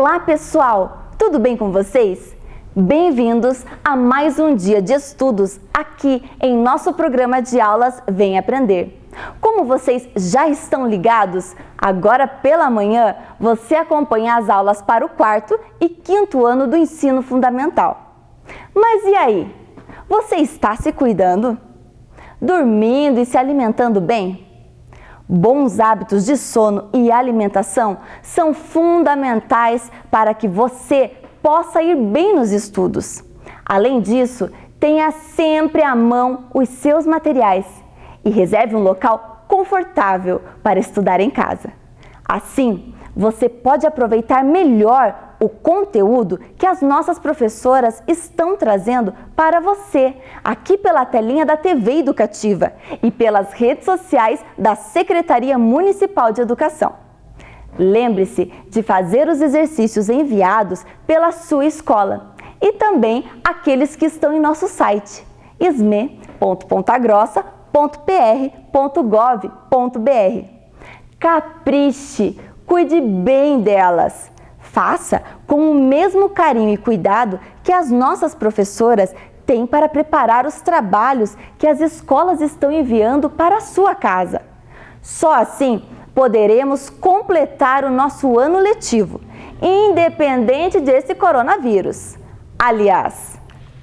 Olá, pessoal! Tudo bem com vocês? Bem-vindos a mais um dia de estudos aqui em nosso programa de aulas Vem Aprender. Como vocês já estão ligados, agora pela manhã você acompanha as aulas para o 4º e 5º ano do ensino fundamental. Mas e aí? Você está se cuidando? Dormindo e se alimentando bem? Bons hábitos de sono e alimentação são fundamentais para que você possa ir bem nos estudos. Além disso, tenha sempre à mão os seus materiais e reserve um local confortável para estudar em casa. Assim, você pode aproveitar melhor o conteúdo que as nossas professoras estão trazendo para você, aqui pela telinha da TV Educativa e pelas redes sociais da Secretaria Municipal de Educação. Lembre-se de fazer os exercícios enviados pela sua escola e também aqueles que estão em nosso site sme.pontagrossa.pr.gov.br. Capriche, cuide bem delas. Faça com o mesmo carinho e cuidado que as nossas professoras têm para preparar os trabalhos que as escolas estão enviando para a sua casa. Só assim poderemos completar o nosso ano letivo, independente desse coronavírus. Aliás,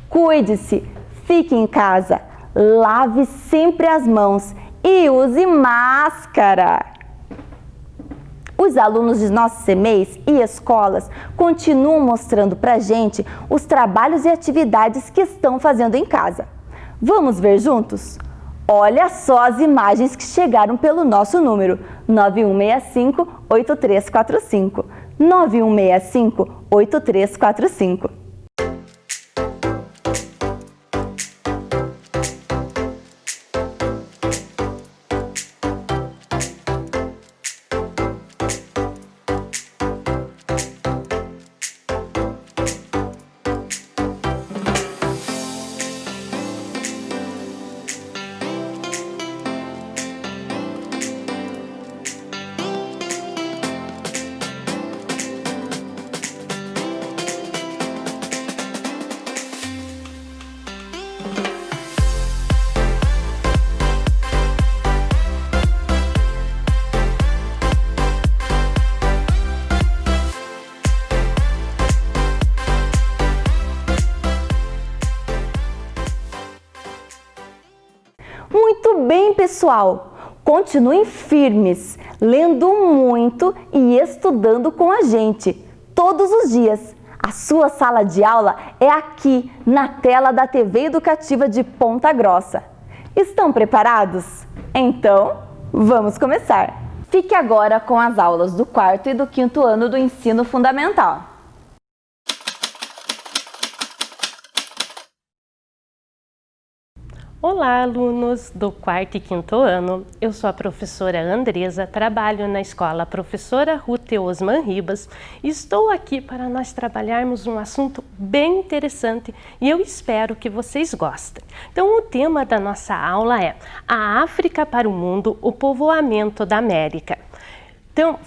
cuide-se, fique em casa, lave sempre as mãos e use máscara. Os alunos de nossos CMEs e escolas continuam mostrando para a gente os trabalhos e atividades que estão fazendo em casa. Vamos ver juntos? Olha só as imagens que chegaram pelo nosso número 9165-8345. 9165-8345. Muito bem, pessoal! Continuem firmes, lendo muito e estudando com a gente, todos os dias. A sua sala de aula é aqui, na tela da TV Educativa de Ponta Grossa. Estão preparados? Então, vamos começar! Fique agora com as aulas do 4º e do 5º ano do ensino fundamental. Olá, alunos do 4º e 5º ano. Eu sou a professora Andresa, trabalho na escola Professora Ruth Osman Ribas e estou aqui para nós trabalharmos um assunto bem interessante e eu espero que vocês gostem. Então, o tema da nossa aula é A África para o Mundo, o Povoamento da América. Então,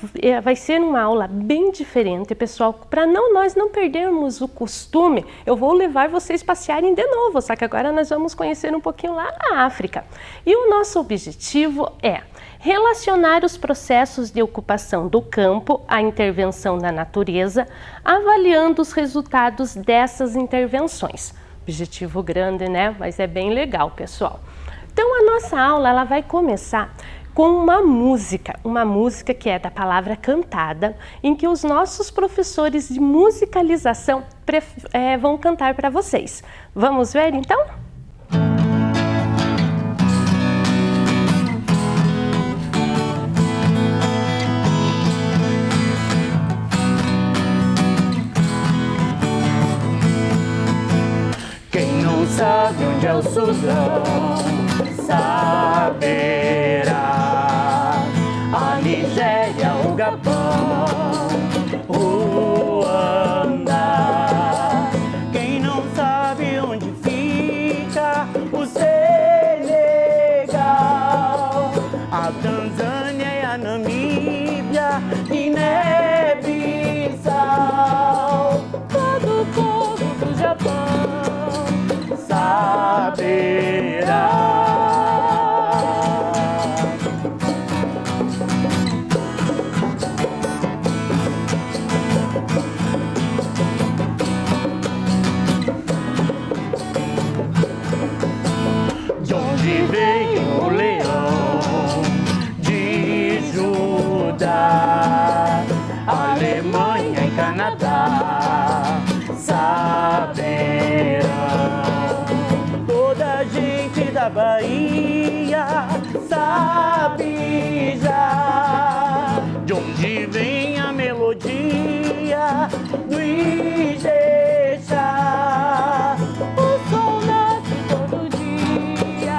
vai ser uma aula bem diferente, pessoal. Para nós não perdermos o costume, eu vou levar vocês passearem de novo, só que agora nós vamos conhecer um pouquinho lá na África. E o nosso objetivo é relacionar os processos de ocupação do campo à intervenção da natureza, avaliando os resultados dessas intervenções. Objetivo grande, né? Mas é bem legal, pessoal. Então, a nossa aula ela vai começar com uma música que é da palavra cantada, em que os nossos professores de musicalização vão cantar para vocês. Vamos ver então? Quem não sabe onde é o Sudão, saberá. A Nigéria, o Gabão, Ruanda. Quem não sabe onde fica o Senegal, a Tanzânia e a Namíbia, Guiné-Bissau. da Bahia, sabe já de onde vem a melodia do Ijexá. O sol nasce todo dia,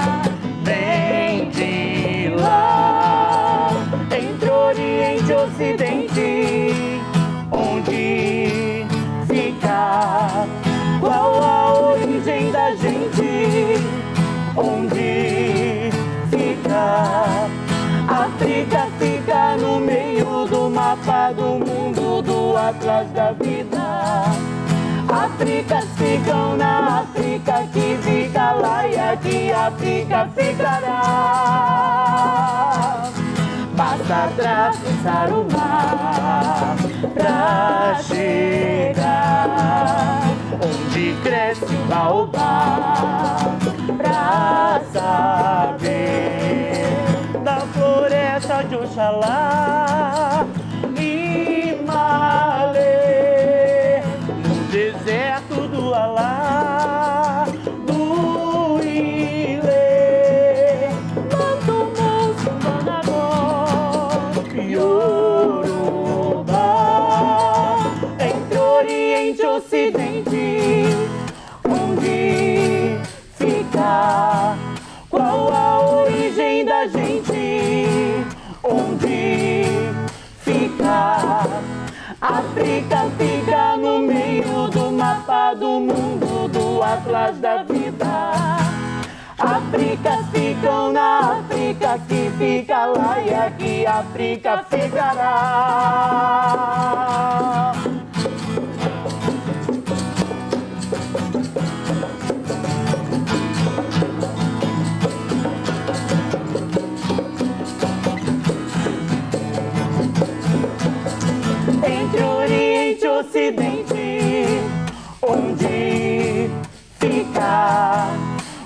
Vem de lá, entre Oriente e Ocidente, onde fica? Qual a origem da gente? Onde fica? África fica no meio do mapa do mundo, do atlas da vida. Áfricas ficam na África, que fica lá e aqui África ficará. Basta atravessar o mar pra chegar onde cresce o baobá, pra saber da floresta de Oxalá e Malê, no deserto do Alá, do Ilê, Manto Monstro, Manabó, Yorubá, entre Oriente e Ocidente, onde fica? Qual a origem da gente? Onde fica? África fica no meio do mapa do mundo, do atlas da vida. Áfricas ficam na África, que fica lá e aqui África ficará. Entre Oriente e Ocidente, onde fica?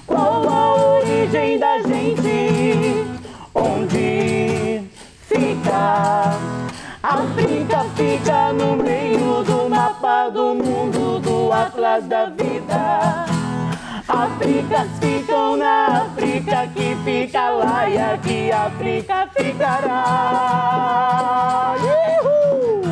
Qual a origem da gente? Onde fica? África fica no meio do mapa do mundo, do atlas da vida. Áfricas ficam na África, que fica lá e aqui África ficará. Uhul!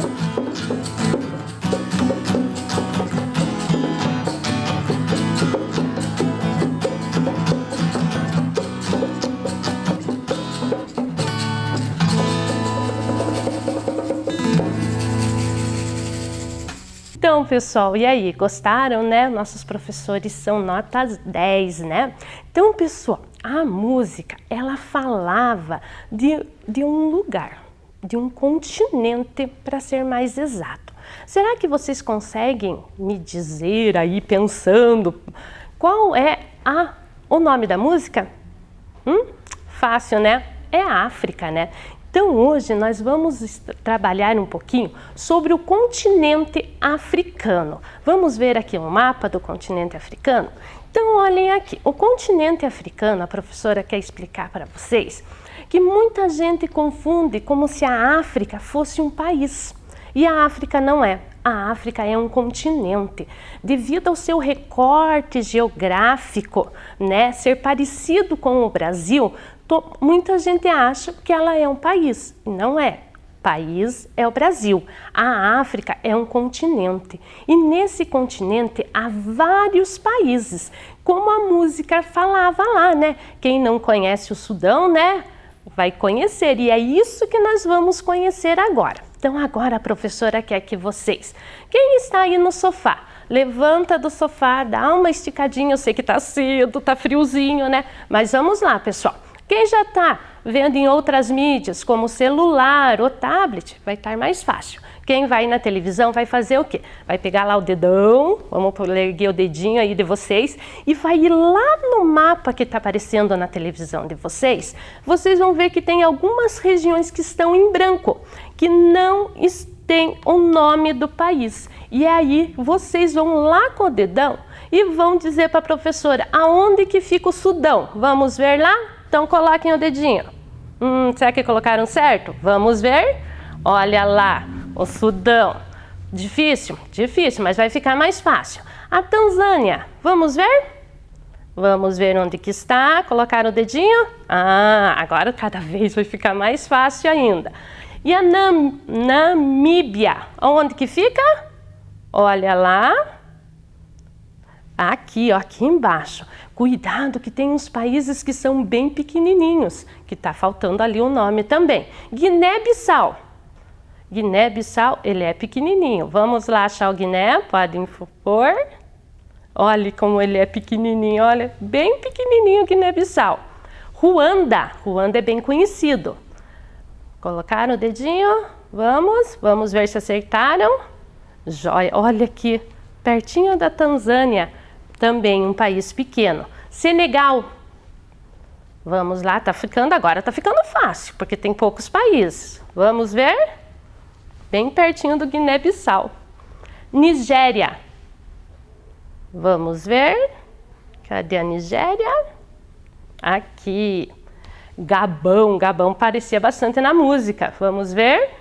Então, pessoal, e aí, gostaram, né? Nossos professores são notas 10, né? Então, pessoal, a música, ela falava de um lugar, de um continente, para ser mais exato. Será que vocês conseguem me dizer aí, pensando, qual é o nome da música? Fácil, né? É a África, né? Então, hoje nós vamos trabalhar um pouquinho sobre o continente africano. Vamos ver aqui um mapa do continente africano? Então, olhem aqui. O continente africano, a professora quer explicar para vocês que muita gente confunde como se a África fosse um país. E a África não é. A África é um continente. Devido ao seu recorte geográfico, né, ser parecido com o Brasil, muita gente acha que ela é um país. Não é. País é o Brasil. A África é um continente. E nesse continente há vários países, como a música falava lá, né? Quem não conhece o Sudão, né, vai conhecer. E é isso que nós vamos conhecer agora. Então agora a professora quer que vocês, quem está aí no sofá, levanta do sofá, dá uma esticadinha. Eu sei que tá cedo, tá friozinho, né? Mas vamos lá, pessoal. Quem já está vendo em outras mídias, como celular ou tablet, vai estar mais fácil. Quem vai na televisão vai fazer o quê? Vai pegar lá o dedão, vamos erguer o dedinho aí de vocês, e vai ir lá no mapa que está aparecendo na televisão de vocês. Vocês vão ver que tem algumas regiões que estão em branco, que não tem o nome do país. E aí vocês vão lá com o dedão e vão dizer para a professora aonde que fica o Sudão. Vamos ver lá? Então coloquem o dedinho. Será que colocaram certo? Vamos ver? Olha lá, o Sudão. Difícil? Difícil, mas vai ficar mais fácil. A Tanzânia, vamos ver? Vamos ver onde que está. Colocar o dedinho? Ah, agora cada vez vai ficar mais fácil ainda. E a Namíbia, onde que fica? Olha lá. Aqui, ó, aqui embaixo. Cuidado que tem uns países que são bem pequenininhos, que tá faltando ali o nome também. Guiné-Bissau. Guiné-Bissau, ele é pequenininho. Vamos lá achar o Guiné, podem pôr. Olha como ele é pequenininho, olha, bem pequenininho Guiné-Bissau. Ruanda, Ruanda é bem conhecido. Colocaram o dedinho, vamos ver se acertaram. Joia, olha aqui, pertinho da Tanzânia, também um país pequeno. Senegal, vamos lá, agora tá ficando fácil, porque tem poucos países. Vamos ver? Bem pertinho do Guiné-Bissau. Nigéria, vamos ver, cadê a Nigéria? Aqui. Gabão, Gabão parecia bastante na música. Vamos ver?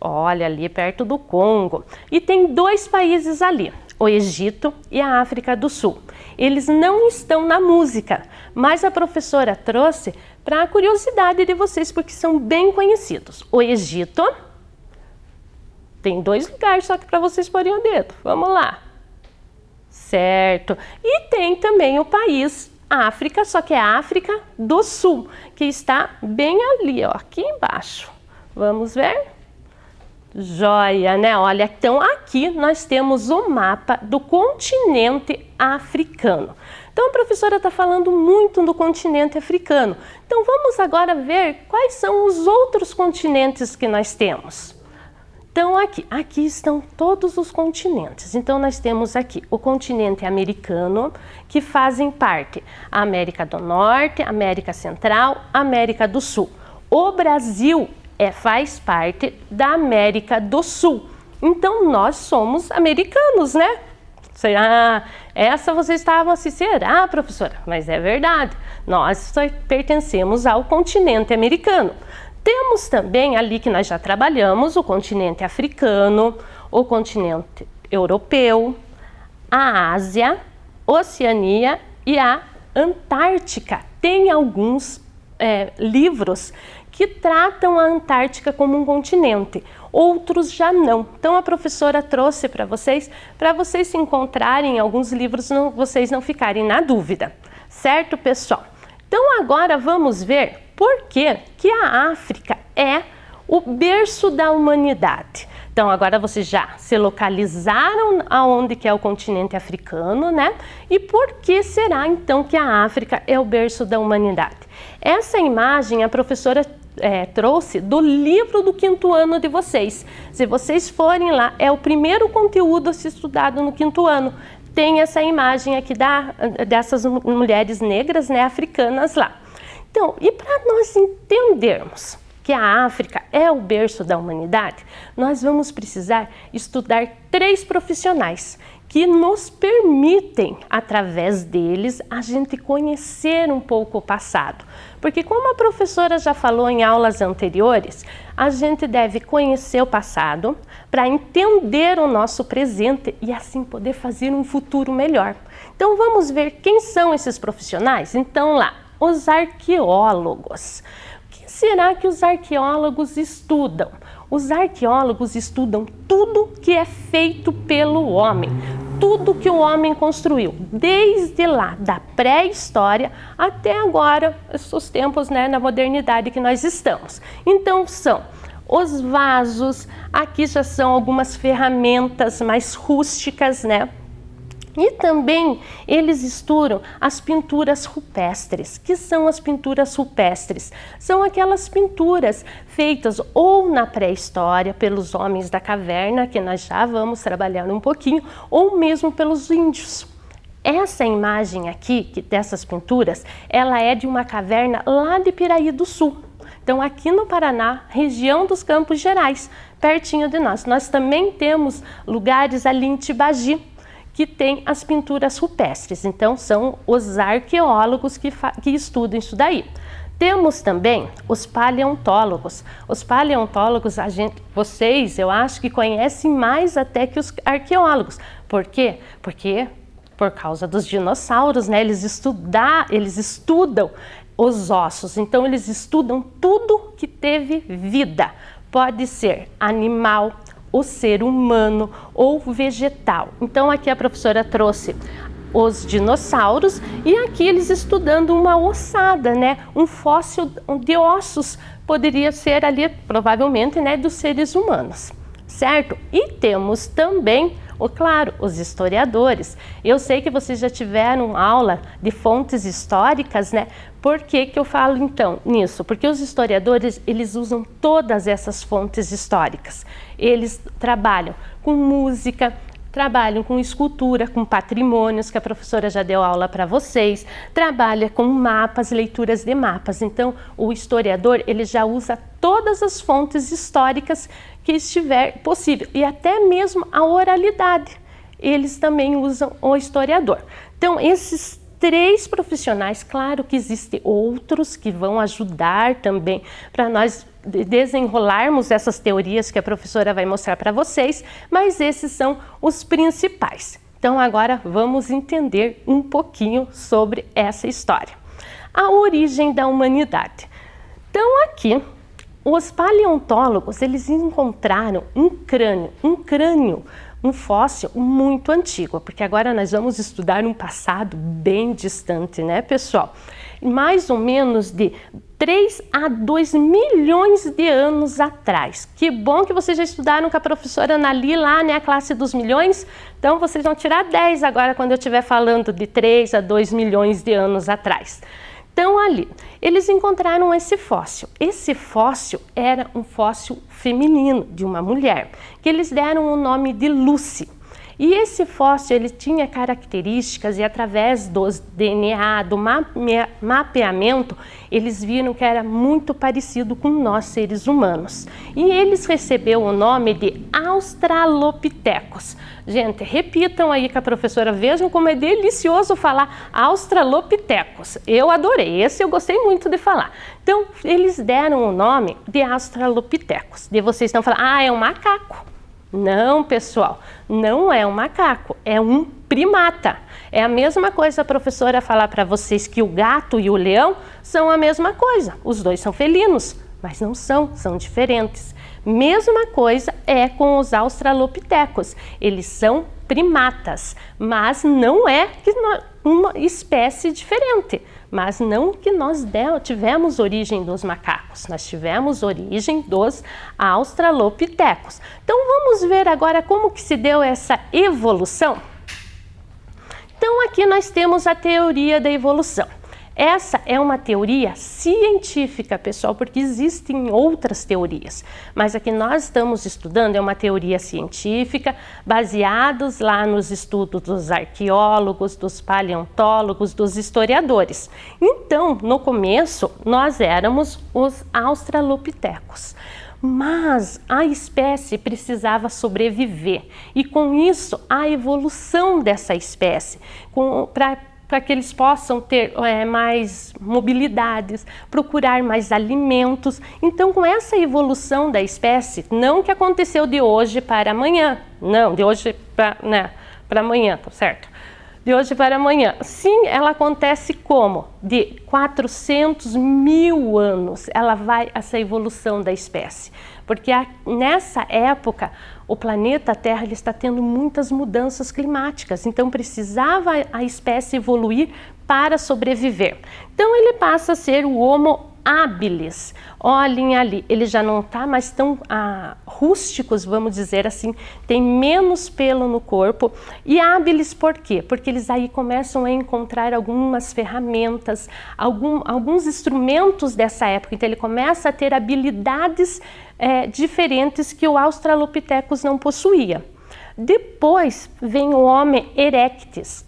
Olha ali perto do Congo. E tem 2 países ali, o Egito e a África do Sul. Eles não estão na música, mas a professora trouxe para a curiosidade de vocês, porque são bem conhecidos. O Egito tem 2 lugares só que para vocês porem o dedo. Vamos lá. Certo. E tem também o país África, só que é a África do Sul, que está bem ali, ó, aqui embaixo. Vamos ver? Joia, né? Olha, então aqui nós temos o mapa do continente africano. Então a professora está falando muito do continente africano. Então vamos agora ver quais são os outros continentes que nós temos. Então aqui estão todos os continentes. Então nós temos aqui o continente americano, que fazem parte a América do Norte, América Central, América do Sul. O Brasil faz parte da América do Sul. Então nós somos americanos, né? Essa vocês estavam assim, será, professora? Mas é verdade, nós pertencemos ao continente americano. Temos também ali que nós já trabalhamos o continente africano, o continente europeu, a Ásia, Oceania e a Antártica. Tem alguns livros que tratam a Antártica como um continente, outros já não. Então a professora trouxe para vocês se encontrarem em alguns livros, vocês não ficarem na dúvida. Certo, pessoal? Então agora vamos ver por que a África é o berço da humanidade. Então agora vocês já se localizaram aonde que é o continente africano, né? E por que será então que a África é o berço da humanidade? Essa imagem a professora trouxe do livro do 5º ano de vocês. Se vocês forem lá, é o primeiro conteúdo a ser estudado no 5º ano. Tem essa imagem aqui dessas mulheres negras, né, africanas lá. Então, e para nós entendermos que a África é o berço da humanidade, nós vamos precisar estudar 3 profissionais que nos permitem, através deles, a gente conhecer um pouco o passado. Porque como a professora já falou em aulas anteriores, a gente deve conhecer o passado para entender o nosso presente e assim poder fazer um futuro melhor. Então vamos ver quem são esses profissionais? Então lá, os arqueólogos. O que será que os arqueólogos estudam? Os arqueólogos estudam tudo que é feito pelo homem, tudo que o homem construiu, desde lá da pré-história até agora, os tempos, né, na modernidade que nós estamos. Então são os vasos, aqui já são algumas ferramentas mais rústicas, né? E também eles estudam as pinturas rupestres. Que são as pinturas rupestres? São aquelas pinturas feitas ou na pré-história pelos homens da caverna, que nós já vamos trabalhar um pouquinho, ou mesmo pelos índios. Essa imagem aqui, dessas pinturas, ela é de uma caverna lá de Piraí do Sul. Então aqui no Paraná, região dos Campos Gerais, pertinho de nós. Nós também temos lugares ali em Tibagi, que tem as pinturas rupestres. Então são os arqueólogos que estudam isso daí. Temos também os paleontólogos. Os paleontólogos, vocês, eu acho que conhecem mais até que os arqueólogos. Por quê? Porque por causa dos dinossauros, né? Eles estudam os ossos, então eles estudam tudo que teve vida. Pode ser animal, o ser humano ou vegetal. Então aqui a professora trouxe os dinossauros e aqui eles estudando uma ossada, né? Um fóssil de ossos, poderia ser ali provavelmente, né, dos seres humanos, certo? E temos também, claro, os historiadores. Eu sei que vocês já tiveram aula de fontes históricas, né? Por que que eu falo então nisso? Porque os historiadores, eles usam todas essas fontes históricas. Eles trabalham com música, trabalham com escultura, com patrimônios, que a professora já deu aula para vocês, trabalha com mapas, leituras de mapas. Então, o historiador, ele já usa todas as fontes históricas que estiver possível, e até mesmo a oralidade. Eles também usam o historiador. Então, esses 3 profissionais, claro que existem outros que vão ajudar também para nós desenrolarmos essas teorias que a professora vai mostrar para vocês, mas esses são os principais. Então agora vamos entender um pouquinho sobre essa história. A origem da humanidade. Então aqui, os paleontólogos, eles encontraram um fóssil muito antigo, porque agora nós vamos estudar um passado bem distante, né, pessoal? Mais ou menos de 3 a 2 milhões de anos atrás. Que bom que vocês já estudaram com a professora Anali lá, né, a classe dos milhões. Então vocês vão tirar 10 agora quando eu estiver falando de 3 a 2 milhões de anos atrás. Então ali, eles encontraram esse fóssil. Esse fóssil era um fóssil feminino, de uma mulher, que eles deram o nome de Lucy. E esse fóssil, ele tinha características e através dos DNA, do mapeamento, eles viram que era muito parecido com nós, seres humanos. E eles receberam o nome de Australopithecus. Gente, repitam aí com a professora, vejam como é delicioso falar Australopithecus. Eu adorei, esse eu gostei muito de falar. Então, eles deram o nome de Australopithecus. E vocês estão falando, é um macaco. Não, pessoal, não é um macaco, é um primata. É a mesma coisa a professora falar para vocês que o gato e o leão são a mesma coisa. Os dois são felinos, mas não são diferentes. Mesma coisa é com os australopithecus. Eles são primatas, mas não é uma espécie diferente. Mas não que nós tivemos origem dos macacos, nós tivemos origem dos australopithecus. Então vamos ver agora como que se deu essa evolução. Então aqui nós temos a teoria da evolução. Essa é uma teoria científica, pessoal, porque existem outras teorias. Mas a que nós estamos estudando é uma teoria científica, baseados lá nos estudos dos arqueólogos, dos paleontólogos, dos historiadores. Então, no começo, nós éramos os australopithecus. Mas a espécie precisava sobreviver. E com isso, a evolução dessa espécie, para que eles possam ter mais mobilidades, procurar mais alimentos. Então, com essa evolução da espécie, não que aconteceu de hoje para amanhã, não, de hoje para amanhã, tá certo? De hoje para amanhã. Sim, ela acontece como? De 400 mil anos, essa evolução da espécie. Porque nessa época, o planeta Terra ele está tendo muitas mudanças climáticas, então precisava a espécie evoluir para sobreviver. Então ele passa a ser o Homo habilis. Olhem ali, ele já não está mais tão rústicos, vamos dizer assim, tem menos pelo no corpo. E habilis por quê? Porque eles aí começam a encontrar algumas ferramentas, alguns instrumentos dessa época. Então ele começa a ter habilidades diferentes que o Australopithecus não possuía. Depois vem o Homo erectus.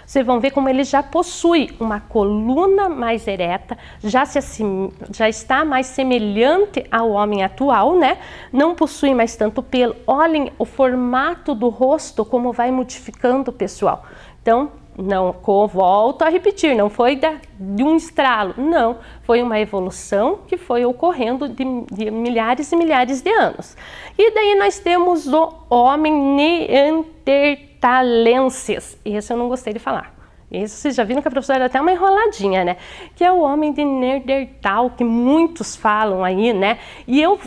Vocês vão ver como ele já possui uma coluna mais ereta, já está mais semelhante ao homem atual, né? Não possui mais tanto pelo. Olhem o formato do rosto, como vai modificando, pessoal. Então, não, volto a repetir, não foi de um estralo, não, foi uma evolução que foi ocorrendo de milhares e milhares de anos. E daí nós temos o homem neandertal. neandertalenses. Esse eu não gostei de falar. Esse vocês já viram que a professora deu até uma enroladinha, né? Que é o homem de Neandertal, que muitos falam aí, né? E eu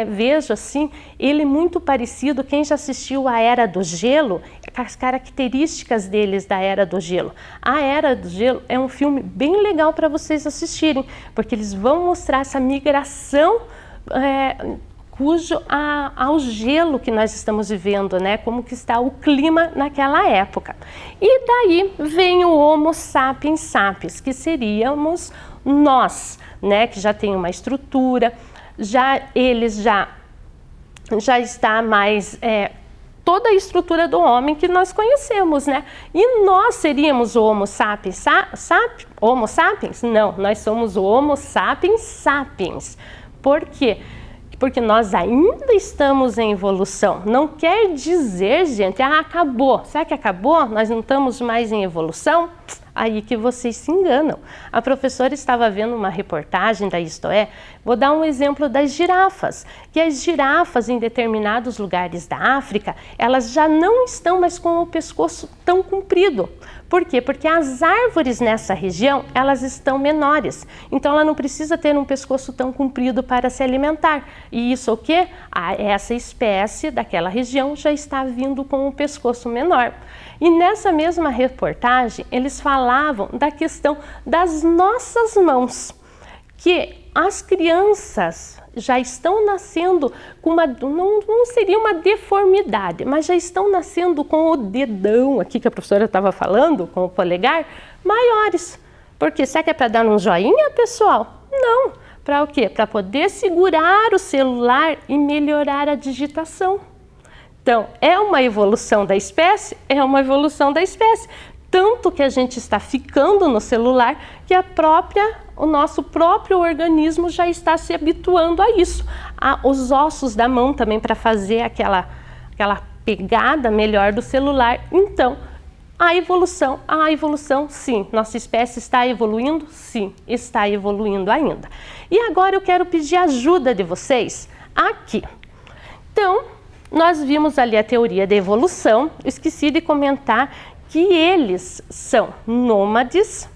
vejo, assim, ele muito parecido, quem já assistiu a Era do Gelo, com as características deles da Era do Gelo. A Era do Gelo é um filme bem legal para vocês assistirem, porque eles vão mostrar essa migração ao gelo que nós estamos vivendo, né? Como que está o clima naquela época. E daí vem o Homo sapiens sapiens, que seríamos nós, né? Que já tem uma estrutura, eles já está mais toda a estrutura do homem que nós conhecemos, né? E nós seríamos o Homo sapiens Homo sapiens? Não, nós somos o Homo sapiens sapiens. Por quê? Porque nós ainda estamos em evolução. Não quer dizer, gente, acabou. Será que acabou? Nós não estamos mais em evolução? Aí que vocês se enganam. A professora estava vendo uma reportagem da Isto É, vou dar um exemplo das girafas, que as girafas em determinados lugares da África, elas já não estão mais com o pescoço tão comprido. Por quê? Porque as árvores nessa região, elas estão menores. Então, ela não precisa ter um pescoço tão comprido para se alimentar. E isso o quê? Essa espécie daquela região já está vindo com um pescoço menor. E nessa mesma reportagem, eles falavam da questão das nossas mãos, que as crianças já estão nascendo com não seria uma deformidade, mas já estão nascendo com o dedão, aqui que a professora estava falando, com o polegar, maiores. Porque será que é para dar um joinha, pessoal? Não. Para o quê? Para poder segurar o celular e melhorar a digitação. Então, é uma evolução da espécie? É uma evolução da espécie. Tanto que a gente está ficando no celular que o nosso próprio organismo já está se habituando a isso. Os ossos da mão também para fazer aquela pegada melhor do celular. Então, a evolução, sim. Nossa espécie está evoluindo? Sim, está evoluindo ainda. E agora eu quero pedir ajuda de vocês aqui. Então, nós vimos ali a teoria da evolução. Esqueci de comentar que eles são nômades,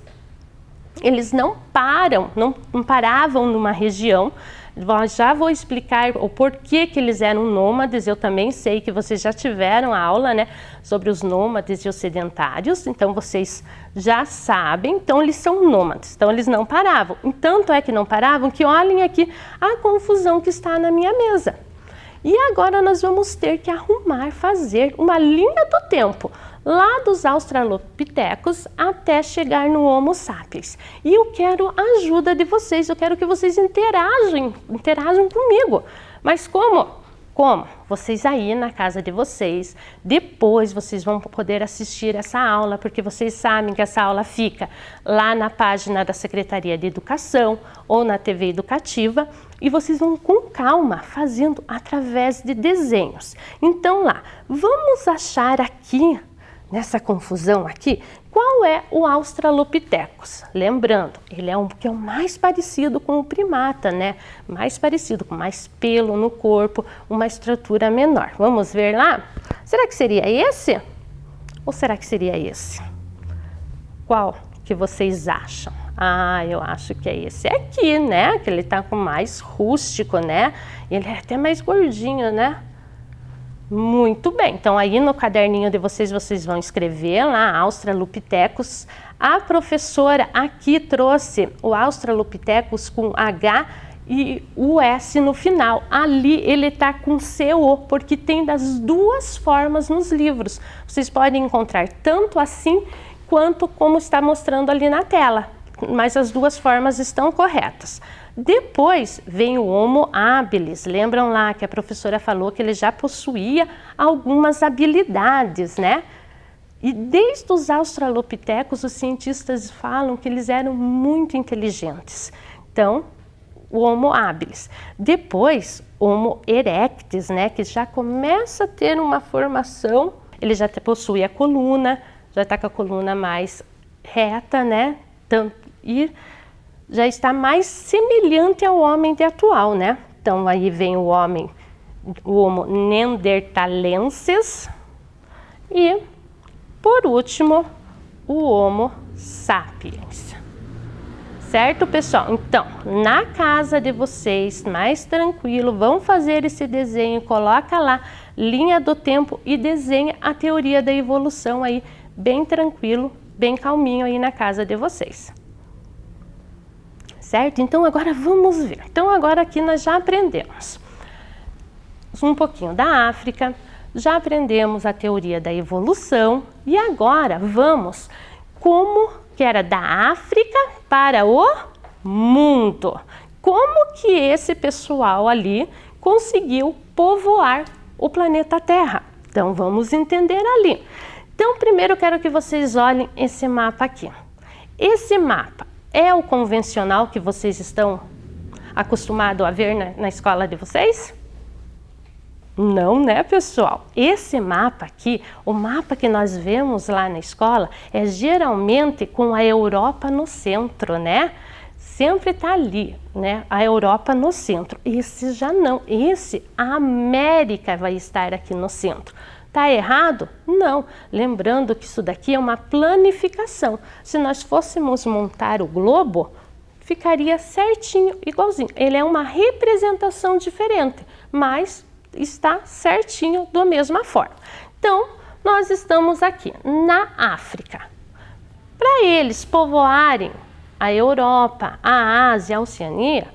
eles não paravam numa região. Já vou explicar o porquê que eles eram nômades. Eu também sei que vocês já tiveram aula, né, sobre os nômades e os sedentários, então vocês já sabem. Então eles são nômades, então eles não paravam. E tanto é que não paravam que olhem aqui a confusão que está na minha mesa. E agora nós vamos ter que fazer uma linha do tempo, lá dos australopitecos até chegar no Homo sapiens. E eu quero a ajuda de vocês, eu quero que vocês interajam comigo. Mas como? Como? Vocês aí na casa de vocês, depois vocês vão poder assistir essa aula, porque vocês sabem que essa aula fica lá na página da Secretaria de Educação ou na TV Educativa, e vocês vão com calma fazendo através de desenhos. Então lá, vamos achar aqui, nessa confusão aqui, qual é o Australopithecus? Lembrando, ele é o que é o mais parecido com o primata, né? Mais parecido, com mais pelo no corpo, uma estrutura menor. Vamos ver lá? Será que seria esse? Ou será que seria esse? Qual que vocês acham? Eu acho que é esse aqui, né? Que ele tá com mais rústico, né? Ele é até mais gordinho, né? Muito bem, então aí no caderninho de vocês vão escrever lá Australopithecus. A professora aqui trouxe o Australopithecus com H e o S no final. Ali ele está com CO, porque tem das duas formas nos livros. Vocês podem encontrar tanto assim quanto como está mostrando ali na tela, mas as duas formas estão corretas. Depois vem o Homo habilis. Lembram lá que a professora falou que ele já possuía algumas habilidades, né? E desde os australopitecos, os cientistas falam que eles eram muito inteligentes. Então, o Homo habilis. Depois, Homo erectus, né? Que já começa a ter uma formação, ele já possui a coluna, já está com a coluna mais reta, né? E já está mais semelhante ao homem atual, né? Então, aí vem o Homo neandertalensis e por último, o Homo sapiens. Certo, pessoal? Então, na casa de vocês, mais tranquilo, vão fazer esse desenho, coloca lá linha do tempo e desenha a teoria da evolução aí, bem tranquilo, bem calminho aí na casa de vocês. Certo? Então, agora vamos ver. Então, agora aqui nós já aprendemos um pouquinho da África, já aprendemos a teoria da evolução e agora vamos como que era da África para o mundo. Como que esse pessoal ali conseguiu povoar o planeta Terra? Então vamos entender ali. Então primeiro eu quero que vocês olhem esse mapa aqui. Esse mapa é o convencional que vocês estão acostumados a ver na escola de vocês? Não, né, pessoal? Esse mapa aqui, o mapa que nós vemos lá na escola, é geralmente com a Europa no centro, né? Sempre tá ali, né? A Europa no centro. Esse já não. Esse, a América vai estar aqui no centro. Tá errado? Não. Lembrando que isso daqui é uma planificação. Se nós fôssemos montar o globo, ficaria certinho, igualzinho. Ele é uma representação diferente, mas está certinho da mesma forma. Então, nós estamos aqui na África. Para eles povoarem a Europa, a Ásia, a Oceania,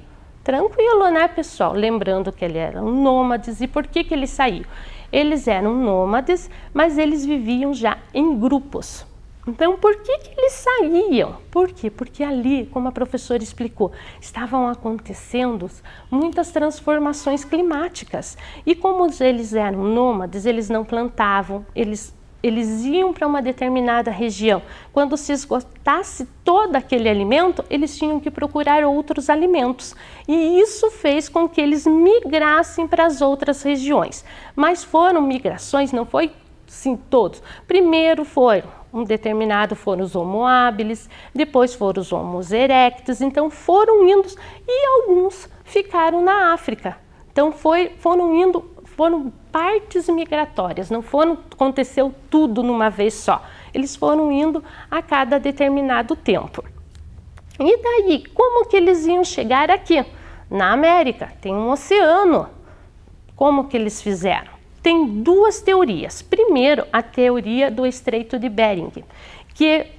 tranquilo, né, pessoal? Lembrando que eles eram nômades. E por que eles saíam? Eles eram nômades, mas eles viviam já em grupos. Então, por que eles saíam? Por quê? Porque ali, como a professora explicou, estavam acontecendo muitas transformações climáticas. E como eles eram nômades, eles não plantavam, eles iam para uma determinada região. Quando se esgotasse todo aquele alimento, eles tinham que procurar outros alimentos. E isso fez com que eles migrassem para as outras regiões. Mas foram migrações, não foi sim todos. Primeiro foram os Homo habilis, depois foram os Homo erectus, então foram indo e alguns ficaram na África. Então foram partes migratórias, não aconteceu tudo numa vez só. Eles foram indo a cada determinado tempo. E daí, como que eles iam chegar aqui? Na América, tem um oceano. Como que eles fizeram? Tem duas teorias. Primeiro, a teoria do Estreito de Bering,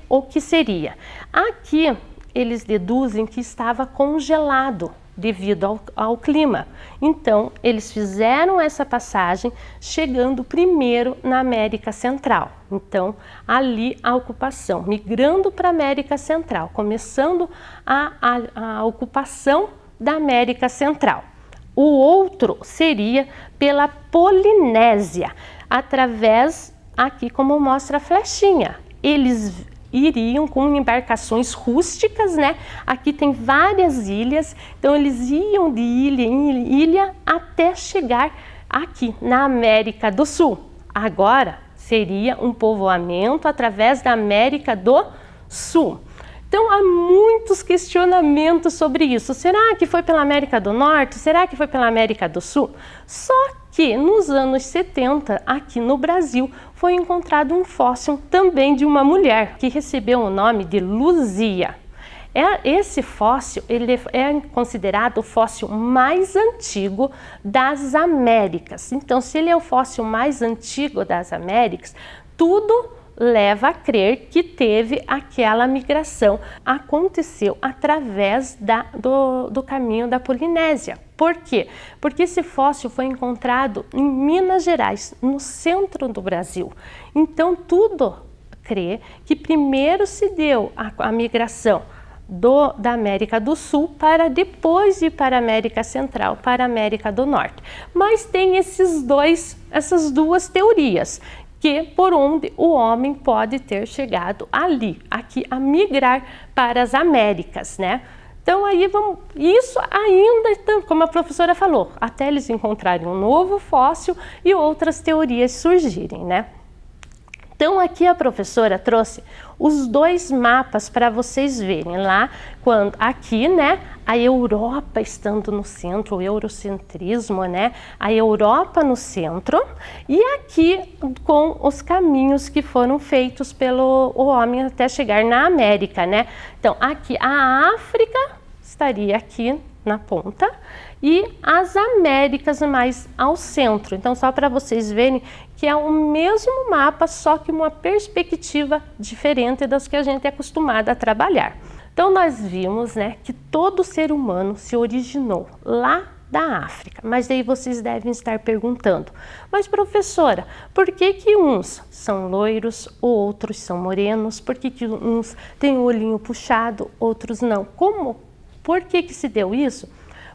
o que seria? Aqui eles deduzem que estava congelado devido ao clima. Então, eles fizeram essa passagem chegando primeiro na América Central. Então, ali a ocupação, migrando para a América Central, começando a ocupação da América Central. O outro seria pela Polinésia, através, aqui como mostra a flechinha. Eles iriam com embarcações rústicas, né? Aqui tem várias ilhas, então eles iam de ilha em ilha até chegar aqui na América do Sul. Agora seria um povoamento através da América do Sul. Então, há muitos questionamentos sobre isso. Será que foi pela América do Norte? Será que foi pela América do Sul? Só que nos anos 70, aqui no Brasil, foi encontrado um fóssil também de uma mulher, que recebeu o nome de Luzia. Esse fóssil ele é considerado o fóssil mais antigo das Américas. Então, se ele é o fóssil mais antigo das Américas, tudo leva a crer que teve aquela migração. Aconteceu através do caminho da Polinésia. Por quê? Porque esse fóssil foi encontrado em Minas Gerais, no centro do Brasil. Então, tudo crê que primeiro se deu a migração da América do Sul para depois ir para a América Central, para a América do Norte. Mas tem essas duas teorias, que por onde o homem pode ter chegado aqui a migrar para as Américas, né? Então aí isso ainda, como a professora falou, até eles encontrarem um novo fóssil e outras teorias surgirem, né? Então aqui a professora trouxe os dois mapas para vocês verem lá, quando aqui, né, a Europa estando no centro, o eurocentrismo, né, a Europa no centro, e aqui com os caminhos que foram feitos pelo homem até chegar na América, né. Então aqui a África estaria aqui na ponta e as Américas mais ao centro. Então só para vocês verem que é o mesmo mapa, só que uma perspectiva diferente das que a gente é acostumado a trabalhar. Então nós vimos, né, que todo ser humano se originou lá da África, mas daí vocês devem estar perguntando, mas professora, por que que uns são loiros, outros são morenos, por que que uns têm o olhinho puxado, outros não? Como? Por que que se deu isso?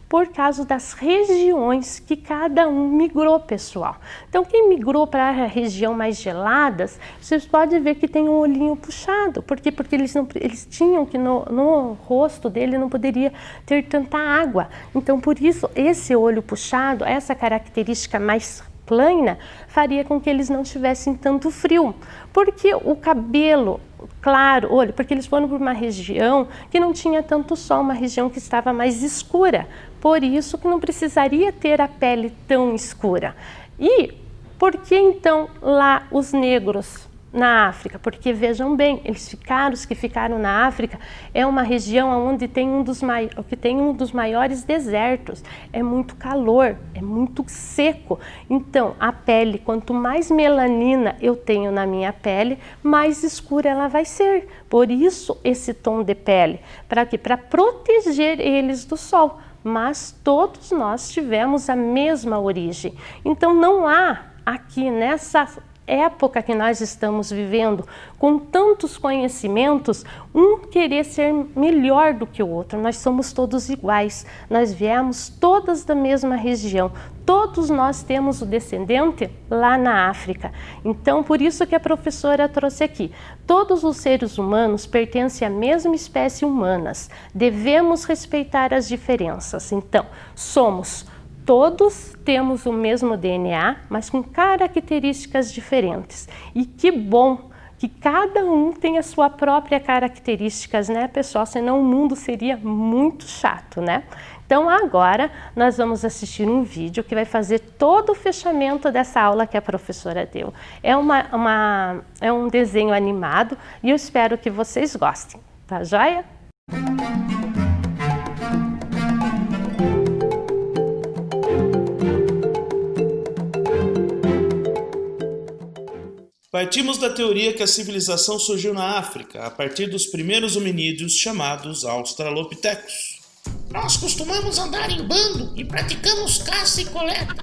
Por causa das regiões que cada um migrou, pessoal. Então, quem migrou para a região mais geladas, vocês podem ver que tem um olhinho puxado. Por quê? Porque eles tinham que no rosto dele não poderia ter tanta água. Então, por isso, esse olho puxado, essa característica mais plana, faria com que eles não tivessem tanto frio. Porque o cabelo claro, olha, porque eles foram para uma região que não tinha tanto sol, uma região que estava mais escura, por isso que não precisaria ter a pele tão escura. E por que então lá os negros na África? Porque vejam bem, os que ficaram na África é uma região onde tem um dos maiores desertos, é muito calor, é muito seco. Então a pele, quanto mais melanina eu tenho na minha pele, mais escura ela vai ser. Por isso esse tom de pele, para quê? Para proteger eles do sol. Mas todos nós tivemos a mesma origem. Então não há aqui nessa época que nós estamos vivendo, com tantos conhecimentos, um querer ser melhor do que o outro. Nós somos todos iguais, nós viemos todas da mesma região, todos nós temos o descendente lá na África. Então, por isso que a professora trouxe aqui, todos os seres humanos pertencem à mesma espécie humanas, devemos respeitar as diferenças. Então, todos temos o mesmo DNA, mas com características diferentes. E que bom que cada um tem a sua própria características, né, pessoal? Senão o mundo seria muito chato, né? Então agora nós vamos assistir um vídeo que vai fazer todo o fechamento dessa aula que a professora deu. É um desenho animado e eu espero que vocês gostem, tá joia? Partimos da teoria que a civilização surgiu na África, a partir dos primeiros hominídeos chamados Australopithecus. Nós costumamos andar em bando e praticamos caça e coleta.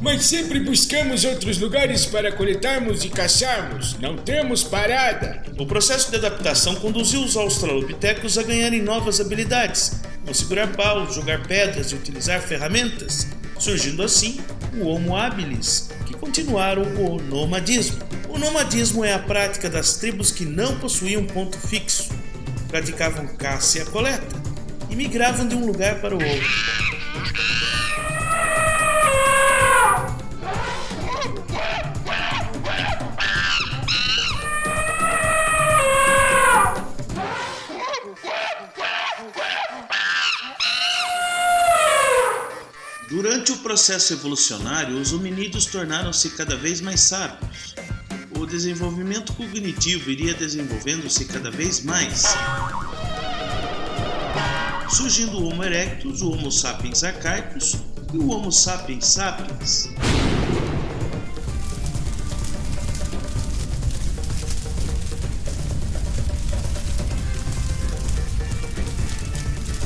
Mas sempre buscamos outros lugares para coletarmos e caçarmos. Não temos parada. O processo de adaptação conduziu os Australopithecus a ganharem novas habilidades, como segurar paus, jogar pedras e utilizar ferramentas, surgindo assim o Homo habilis, que continuaram o nomadismo. O nomadismo é a prática das tribos que não possuíam ponto fixo, praticavam caça e a coleta e migravam de um lugar para o outro. Durante o processo evolucionário, os hominídeos tornaram-se cada vez mais sábios. O desenvolvimento cognitivo iria desenvolvendo-se cada vez mais, surgindo o Homo erectus, o Homo sapiens arcaicus e o Homo sapiens sapiens.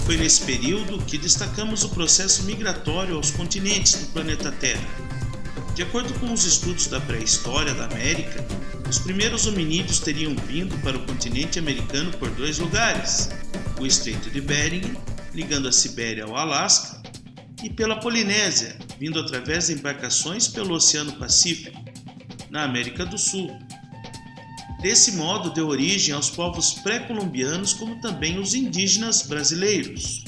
Foi nesse período que destacamos o processo migratório aos continentes do planeta Terra. De acordo com os estudos da pré-história da América, os primeiros hominídeos teriam vindo para o continente americano por dois lugares: o Estreito de Bering, ligando a Sibéria ao Alasca, e pela Polinésia, vindo através de embarcações pelo Oceano Pacífico, na América do Sul. Desse modo, deu origem aos povos pré-colombianos, como também os indígenas brasileiros.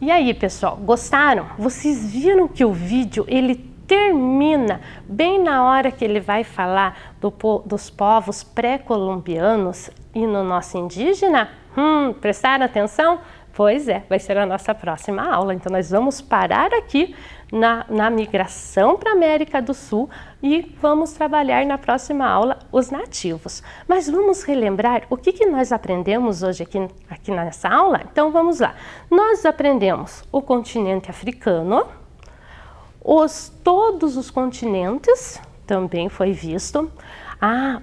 E aí, pessoal, gostaram? Vocês viram que o vídeo, ele termina bem na hora que ele vai falar dos povos pré-colombianos e no nosso indígena. Prestaram atenção? Pois é, vai ser a nossa próxima aula. Então nós vamos parar aqui na migração para a América do Sul e vamos trabalhar na próxima aula os nativos. Mas vamos relembrar o que nós aprendemos hoje aqui nessa aula? Então vamos lá. Nós aprendemos o continente africano, todos os continentes também foi visto.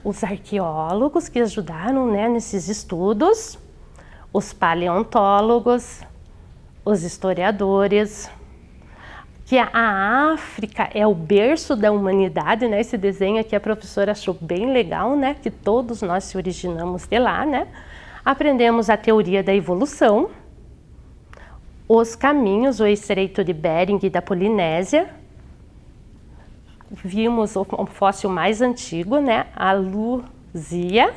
Os arqueólogos que ajudaram, né, nesses estudos, os paleontólogos, os historiadores, que a África é o berço da humanidade, né? Esse desenho aqui a professora achou bem legal, né? Que todos nós se originamos de lá, né? Aprendemos a teoria da evolução, os caminhos, o estreito de Bering e da Polinésia. Vimos o fóssil mais antigo, né? A Luzia.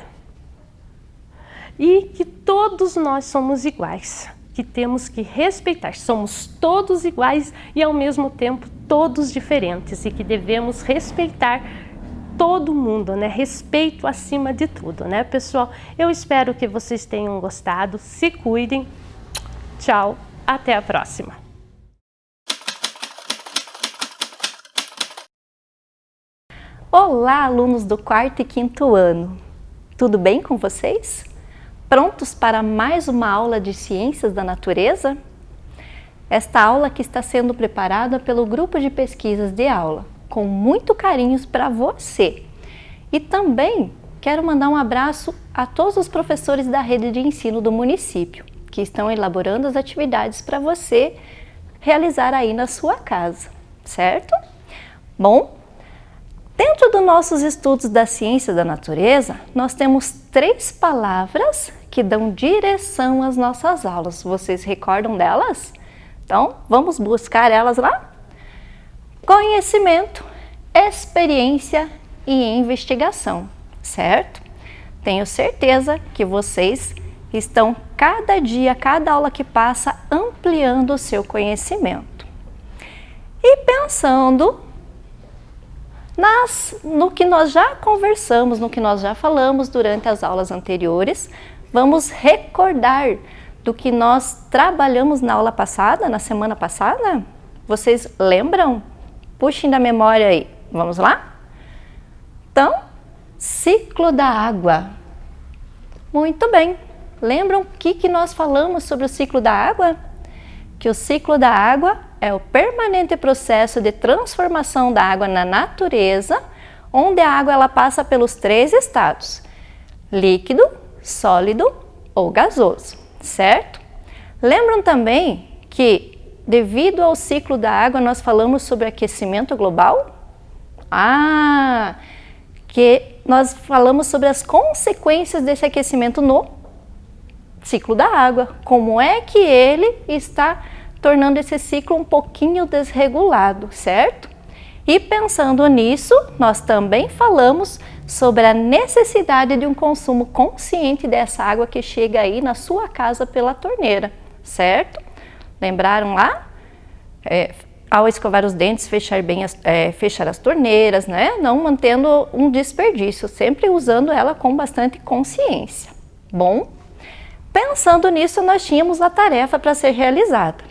E que todos nós somos iguais, que temos que respeitar. Somos todos iguais e ao mesmo tempo todos diferentes e que devemos respeitar todo mundo, né? Respeito acima de tudo, né, pessoal? Eu espero que vocês tenham gostado. Se cuidem. Tchau, até a próxima. Olá, alunos do 4º e 5º ano. Tudo bem com vocês? Prontos para mais uma aula de Ciências da Natureza? Esta aula que está sendo preparada pelo grupo de pesquisas de aula, com muito carinho para você. E também quero mandar um abraço a todos os professores da rede de ensino do município, que estão elaborando as atividades para você realizar aí na sua casa, certo? Bom, dentro dos nossos estudos da ciência da natureza, nós temos 3 palavras que dão direção às nossas aulas. Vocês recordam delas? Então, vamos buscar elas lá? Conhecimento, experiência e investigação, certo? Tenho certeza que vocês estão cada dia, cada aula que passa, ampliando o seu conhecimento. E pensando no que nós já conversamos, no que nós já falamos durante as aulas anteriores, vamos recordar do que nós trabalhamos na aula passada, na semana passada? Vocês lembram? Puxem da memória aí. Vamos lá? Então, ciclo da água. Muito bem. Lembram o que nós falamos sobre o ciclo da água? Que o ciclo da água é o permanente processo de transformação da água na natureza, onde a água ela passa pelos 3 estados: líquido, sólido ou gasoso, certo? Lembram também que, devido ao ciclo da água, nós falamos sobre aquecimento global? Que nós falamos sobre as consequências desse aquecimento no ciclo da água. Como é que ele está tornando esse ciclo um pouquinho desregulado, certo? E pensando nisso, nós também falamos sobre a necessidade de um consumo consciente dessa água que chega aí na sua casa pela torneira, certo? Lembraram lá? Ao escovar os dentes, fechar as torneiras, né? Não mantendo um desperdício, sempre usando ela com bastante consciência. Bom, pensando nisso, nós tínhamos a tarefa para ser realizada.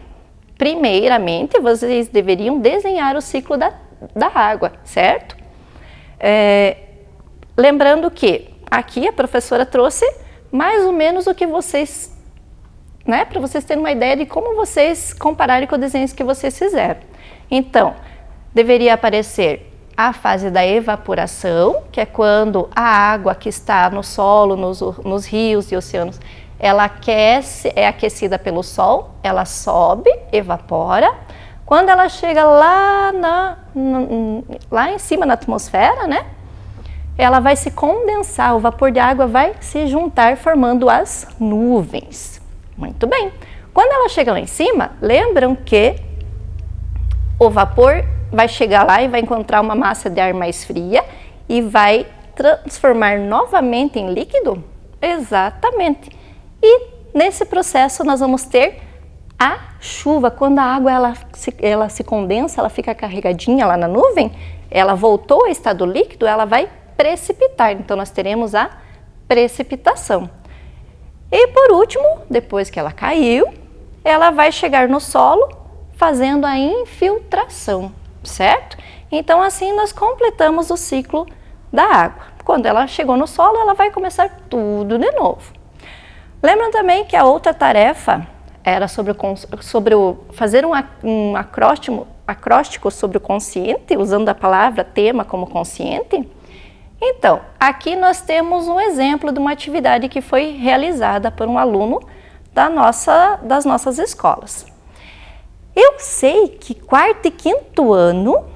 Primeiramente, vocês deveriam desenhar o ciclo da água, certo? Lembrando que aqui a professora trouxe mais ou menos o que vocês, né, para vocês terem uma ideia de como vocês compararem com os desenhos que vocês fizeram. Então, deveria aparecer a fase da evaporação, que é quando a água que está no solo, nos rios e oceanos, ela é aquecida pelo sol, ela sobe, evapora. Quando ela chega lá em cima na atmosfera, né? Ela vai se condensar, o vapor de água vai se juntar formando as nuvens. Muito bem. Quando ela chega lá em cima, lembram que o vapor vai chegar lá e vai encontrar uma massa de ar mais fria e vai transformar novamente em líquido? Exatamente. E nesse processo nós vamos ter a chuva, quando a água ela se condensa, ela fica carregadinha lá na nuvem, ela voltou a estado líquido, ela vai precipitar. Então, nós teremos a precipitação. E por último, depois que ela caiu, ela vai chegar no solo fazendo a infiltração, certo? Então, assim nós completamos o ciclo da água. Quando ela chegou no solo, ela vai começar tudo de novo. Lembram também que a outra tarefa era sobre fazer um acróstico sobre o consciente, usando a palavra tema como consciente? Então, aqui nós temos um exemplo de uma atividade que foi realizada por um aluno das nossas escolas. Eu sei que 4º e 5º ano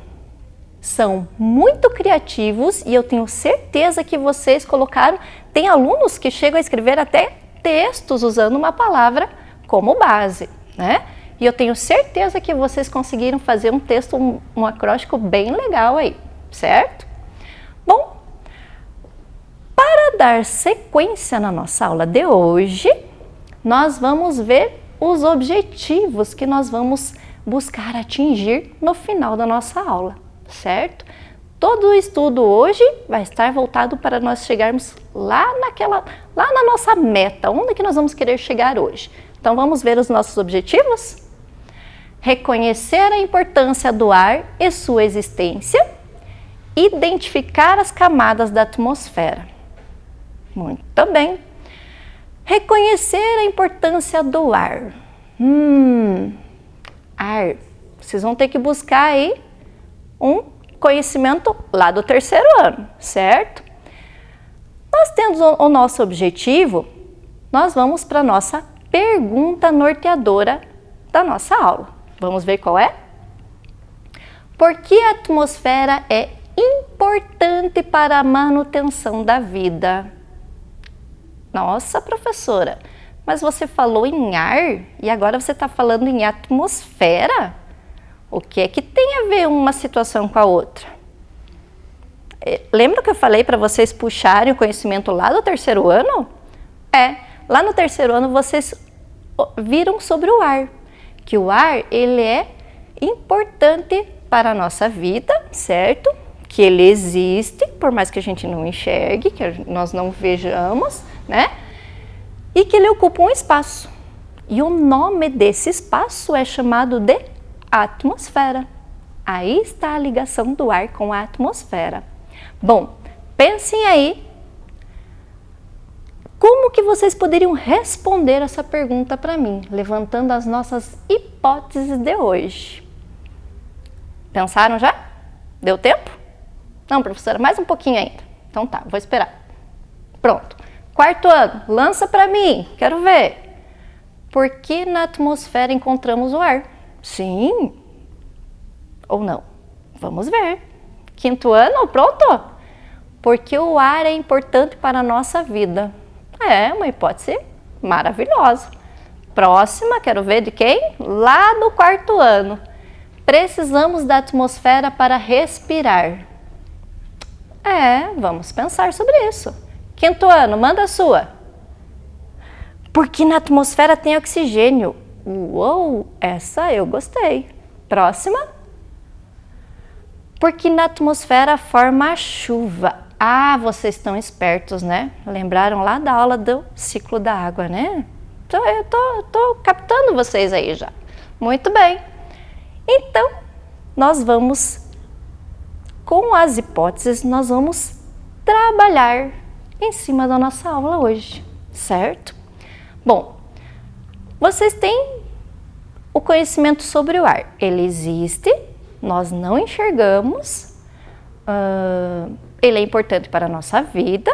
são muito criativos e eu tenho certeza que vocês colocaram, tem alunos que chegam a escrever até textos usando uma palavra como base, né? E eu tenho certeza que vocês conseguiram fazer um texto, um acróstico bem legal aí, certo? Bom, para dar sequência na nossa aula de hoje, nós vamos ver os objetivos que nós vamos buscar atingir no final da nossa aula, certo? Todo o estudo hoje vai estar voltado para nós chegarmos lá na nossa meta, onde que nós vamos querer chegar hoje. Então vamos ver os nossos objetivos? Reconhecer a importância do ar e sua existência, identificar as camadas da atmosfera. Muito bem. Reconhecer a importância do ar. Ar. Vocês vão ter que buscar aí um conhecimento lá do 3º ano, certo? Nós temos o nosso objetivo, nós vamos para a nossa pergunta norteadora da nossa aula. Vamos ver qual é? Por que a atmosfera é importante para a manutenção da vida? Nossa, professora, mas você falou em ar e agora você está falando em atmosfera? O que é que tem a ver uma situação com a outra? Lembra que eu falei para vocês puxarem o conhecimento lá do 3º ano? Lá no 3º ano vocês viram sobre o ar, que o ar ele é importante para a nossa vida, certo? Que ele existe, por mais que a gente não enxergue, que nós não vejamos, né? E que ele ocupa um espaço. E o nome desse espaço é chamado de atmosfera. Aí está a ligação do ar com a atmosfera. Bom, pensem aí como que vocês poderiam responder essa pergunta para mim, levantando as nossas hipóteses de hoje. Pensaram já? Deu tempo? Não, professora, mais um pouquinho ainda. Então tá, vou esperar. Pronto. 4º ano, lança para mim, quero ver. Por que na atmosfera encontramos o ar? Sim ou não? Vamos ver. 5º ano, pronto? Porque o ar é importante para a nossa vida. É uma hipótese maravilhosa. Próxima, quero ver de quem? Lá no 4º ano. Precisamos da atmosfera para respirar. Vamos pensar sobre isso. 5º ano, manda a sua. Porque na atmosfera tem oxigênio. Uou, essa eu gostei. Próxima. Porque na atmosfera forma a chuva. Vocês estão espertos, né? Lembraram lá da aula do ciclo da água, né? Então, eu tô captando vocês aí já. Muito bem. Então, nós vamos, com as hipóteses, nós vamos trabalhar em cima da nossa aula hoje, certo? Bom, vocês têm o conhecimento sobre o ar. Ele existe, nós não enxergamos, ele é importante para a nossa vida,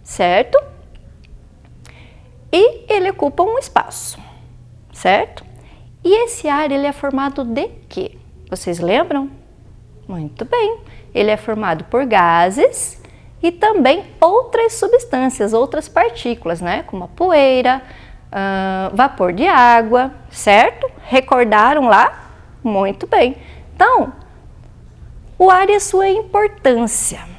certo? E ele ocupa um espaço, certo? E esse ar, ele é formado de quê? Vocês lembram? Muito bem. Ele é formado por gases e também outras substâncias, outras partículas, né? Como a poeira, vapor de água, certo? Recordaram lá? Muito bem. Então, o ar e a sua importância.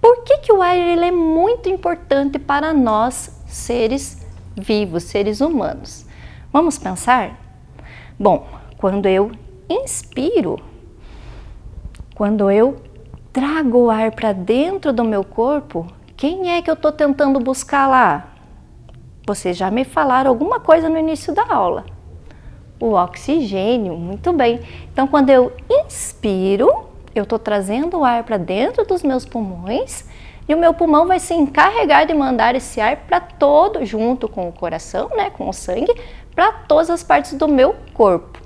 Por que o ar ele é muito importante para nós, seres vivos, seres humanos? Vamos pensar? Bom, quando eu inspiro, quando eu trago o ar para dentro do meu corpo, quem é que eu estou tentando buscar lá? Vocês já me falaram alguma coisa no início da aula. O oxigênio, muito bem. Então, quando eu inspiro, eu estou trazendo o ar para dentro dos meus pulmões e o meu pulmão vai se encarregar de mandar esse ar para todo, junto com o coração, né, com o sangue, para todas as partes do meu corpo.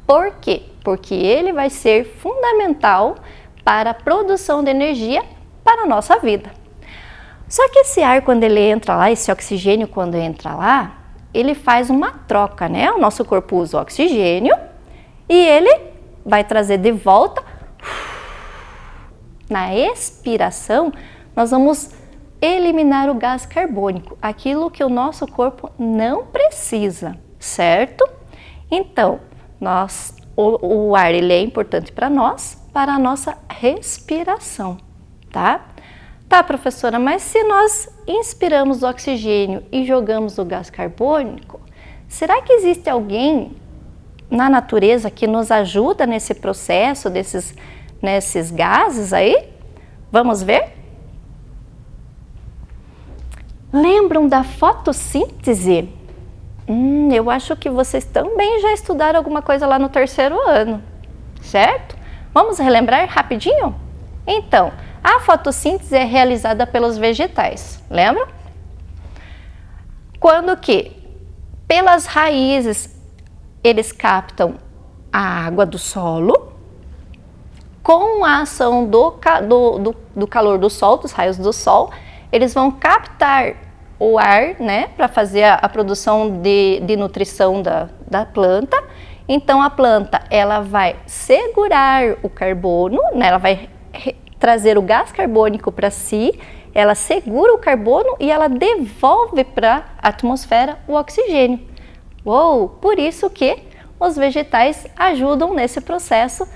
Por quê? Porque ele vai ser fundamental para a produção de energia para a nossa vida. Só que esse ar, quando ele entra lá, esse oxigênio, quando entra lá, ele faz uma troca, né? O nosso corpo usa o oxigênio e ele vai trazer de volta. Na expiração, nós vamos eliminar o gás carbônico, aquilo que o nosso corpo não precisa, certo? Então, o ar ele é importante para nós, para a nossa respiração, tá? Tá, professora, mas se nós inspiramos o oxigênio e jogamos o gás carbônico, será que existe alguém na natureza que nos ajuda nesse processo nesses gases aí? Vamos ver? Lembram da fotossíntese? Eu acho que vocês também já estudaram alguma coisa lá no 3º ano, certo? Vamos relembrar rapidinho? Então, a fotossíntese é realizada pelos vegetais, lembram? Quando que, pelas raízes, eles captam a água do solo, com a ação do calor do sol, dos raios do sol, eles vão captar o ar, né, para fazer a produção de nutrição da planta. Então, a planta, ela vai segurar o carbono, né, ela vai trazer o gás carbônico para si, ela segura o carbono e ela devolve para a atmosfera o oxigênio. Uou! Por isso que os vegetais ajudam nesse processo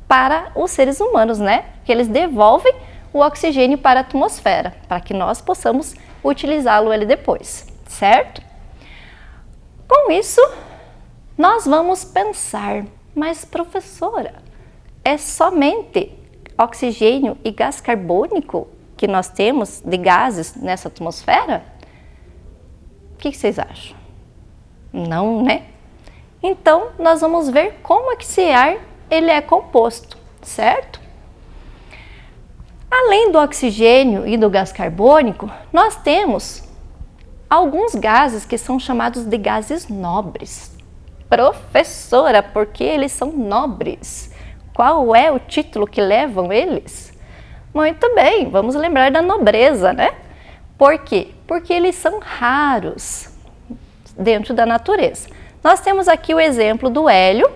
para os seres humanos, né? Que eles devolvem o oxigênio para a atmosfera, para que nós possamos utilizá-lo ele depois, certo? Com isso, nós vamos pensar, mas professora, é somente oxigênio e gás carbônico que nós temos de gases nessa atmosfera? O que vocês acham? Não, né? Então, nós vamos ver como é que esse ar ele é composto, certo? Além do oxigênio e do gás carbônico, nós temos alguns gases que são chamados de gases nobres. Professora, por que eles são nobres? Qual é o título que levam eles? Muito bem, vamos lembrar da nobreza, né? Por quê? Porque eles são raros dentro da natureza. Nós temos aqui o exemplo do hélio.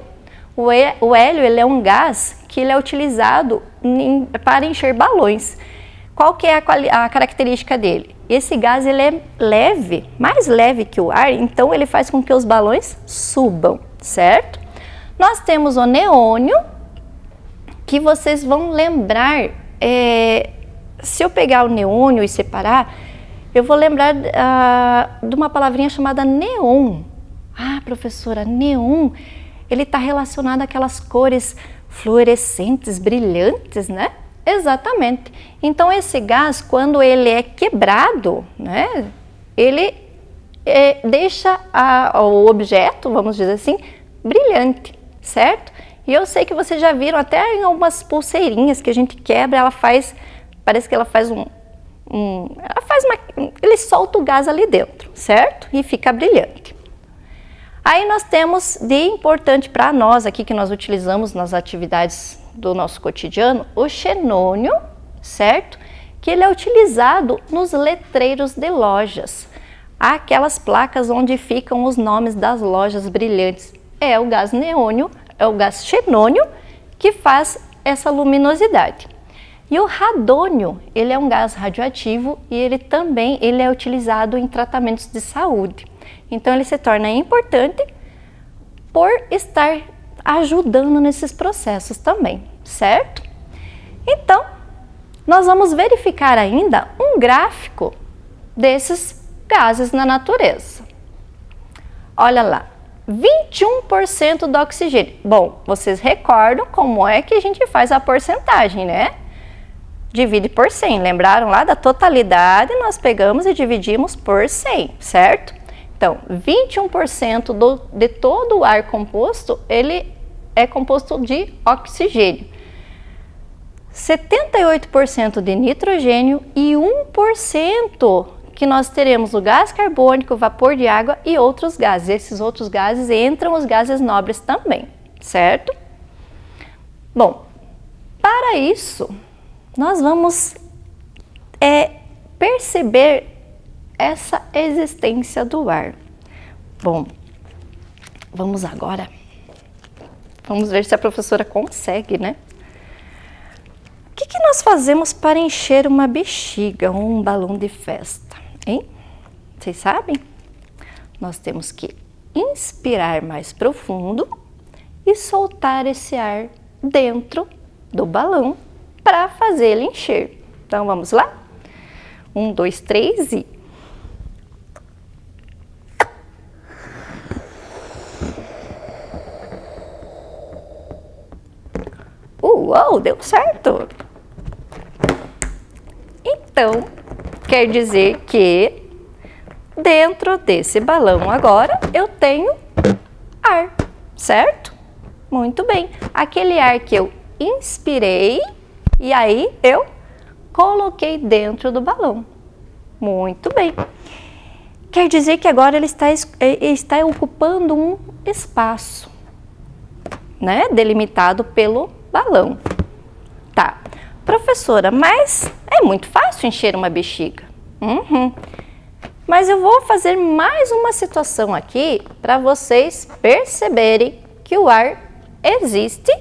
O hélio ele é um gás que ele é utilizado para encher balões. Qual que é a característica dele? Esse gás ele é leve, mais leve que o ar, então ele faz com que os balões subam, certo? Nós temos o neônio, que vocês vão lembrar, se eu pegar o neônio e separar, eu vou lembrar de uma palavrinha chamada neon. Ah, professora, neon, ele está relacionado àquelas cores fluorescentes, brilhantes, né? Exatamente. Então, esse gás, quando ele é quebrado, né, ele deixa o objeto, vamos dizer assim, brilhante, certo? E eu sei que vocês já viram até em algumas pulseirinhas que a gente quebra, parece que ela faz ele solta o gás ali dentro, certo? E fica brilhante. Aí nós temos de importante para nós aqui, que nós utilizamos nas atividades do nosso cotidiano, o xenônio, certo? Que ele é utilizado nos letreiros de lojas. Aquelas placas onde ficam os nomes das lojas brilhantes. É o gás neônio, é o gás xenônio que faz essa luminosidade. E o radônio, ele é um gás radioativo e ele é utilizado em tratamentos de saúde. Então ele se torna importante por estar ajudando nesses processos também, certo? Então, nós vamos verificar ainda um gráfico desses gases na natureza. Olha lá, 21% do oxigênio. Bom, vocês recordam como é que a gente faz a porcentagem, né? Divide por 100. Lembraram lá da totalidade? Nós pegamos e dividimos por 100, certo? Então, 21% de todo o ar composto, ele é composto de oxigênio. 78% de nitrogênio e 1% que nós teremos o gás carbônico, vapor de água e outros gases. Esses outros gases entram os gases nobres também, certo? Bom, para isso, nós vamos perceber essa existência do ar. Bom, vamos agora. Vamos ver se a professora consegue, né? O que nós fazemos para encher uma bexiga ou um balão de festa, hein? Vocês sabem? Nós temos que inspirar mais profundo e soltar esse ar dentro do balão para fazer ele encher. Então, vamos lá? 1, 2, 3 e... Uou, deu certo! Então, quer dizer que dentro desse balão agora eu tenho ar, certo? Muito bem. Aquele ar que eu inspirei e aí eu coloquei dentro do balão. Muito bem. Quer dizer que agora ele está ocupando um espaço, né? Delimitado pelo balão. Tá. Professora, mas é muito fácil encher uma bexiga. Mas eu vou fazer mais uma situação aqui para vocês perceberem que o ar existe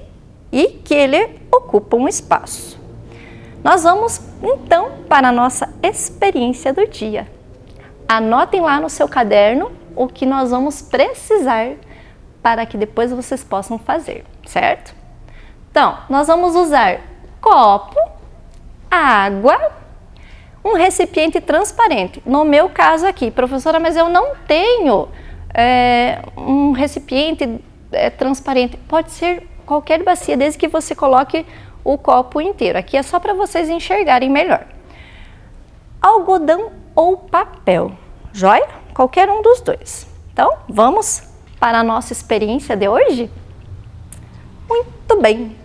e que ele ocupa um espaço. Nós vamos então para a nossa experiência do dia. Anotem lá no seu caderno o que nós vamos precisar para que depois vocês possam fazer, certo? Então, nós vamos usar copo, água, um recipiente transparente. No meu caso aqui, professora, mas eu não tenho um recipiente transparente. Pode ser qualquer bacia, desde que você coloque o copo inteiro. Aqui é só para vocês enxergarem melhor. Algodão ou papel, joia? Qualquer um dos dois. Então, vamos para a nossa experiência de hoje? Muito bem.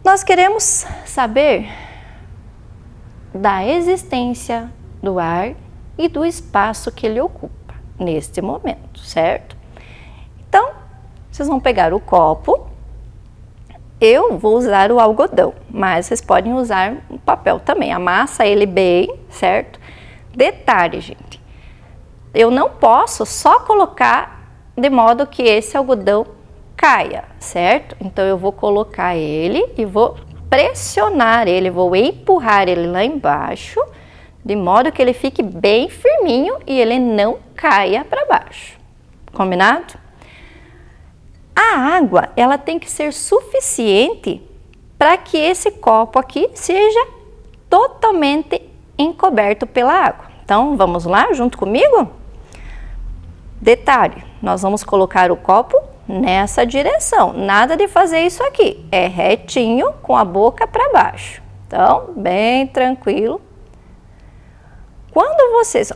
Nós queremos saber da existência do ar e do espaço que ele ocupa neste momento, certo? Então, vocês vão pegar o copo, eu vou usar o algodão, mas vocês podem usar o papel também, amassa ele bem, certo? Detalhe, gente, eu não posso só colocar de modo que esse algodão caia, certo? Então, eu vou colocar ele e vou pressionar ele, vou empurrar ele lá embaixo, de modo que ele fique bem firminho e ele não caia para baixo. Combinado? A água, ela tem que ser suficiente para que esse copo aqui seja totalmente encoberto pela água. Então, vamos lá, junto comigo? Detalhe, nós vamos colocar o copo nessa direção, nada de fazer isso aqui, é retinho com a boca para baixo. Então, bem tranquilo. Quando vocês,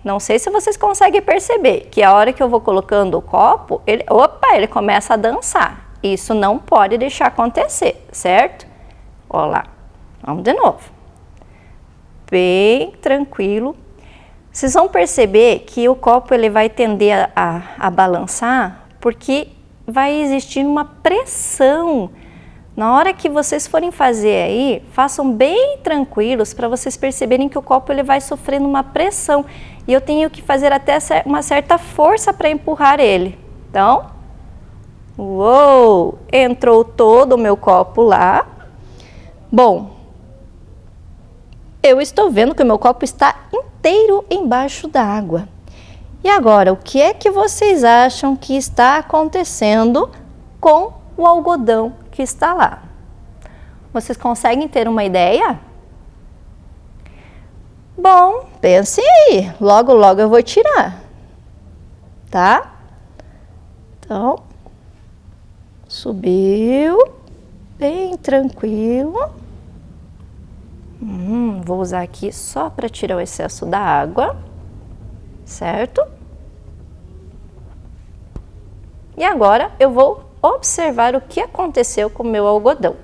não sei se vocês conseguem perceber que a hora que eu vou colocando o copo, ele começa a dançar. Isso não pode deixar acontecer, certo? Olha lá, vamos de novo. Bem tranquilo. Vocês vão perceber que o copo ele vai tender a balançar, porque vai existir uma pressão. Na hora que vocês forem fazer aí, façam bem tranquilos para vocês perceberem que o copo ele vai sofrendo uma pressão. E eu tenho que fazer até uma certa força para empurrar ele. Então, uou, entrou todo o meu copo lá. Bom, eu estou vendo que o meu copo está inteiro embaixo da água. E agora, o que é que vocês acham que está acontecendo com o algodão que está lá? Vocês conseguem ter uma ideia? Bom, pensem aí, logo logo eu vou tirar. tá? Então, subiu, bem tranquilo. Vou usar aqui só para tirar o excesso da água, certo? E agora eu vou observar o que aconteceu com o meu algodão.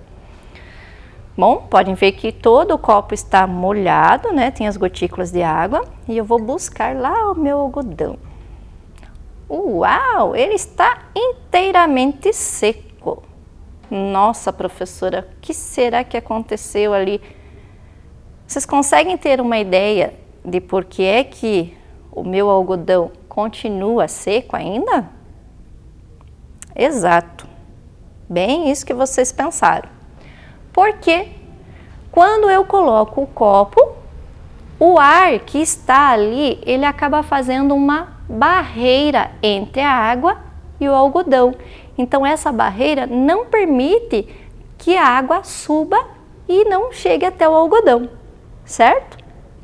Bom, podem ver que todo o copo está molhado, né? Tem as gotículas de água. E eu vou buscar lá o meu algodão. Uau! Ele está inteiramente seco. Nossa, professora, o que será que aconteceu ali? Vocês conseguem ter uma ideia de por que é que o meu algodão continua seco ainda? Exato. Bem isso que vocês pensaram. Porque quando eu coloco o copo, o ar que está ali, ele acaba fazendo uma barreira entre a água e o algodão. Então essa barreira não permite que a água suba e não chegue até o algodão, certo?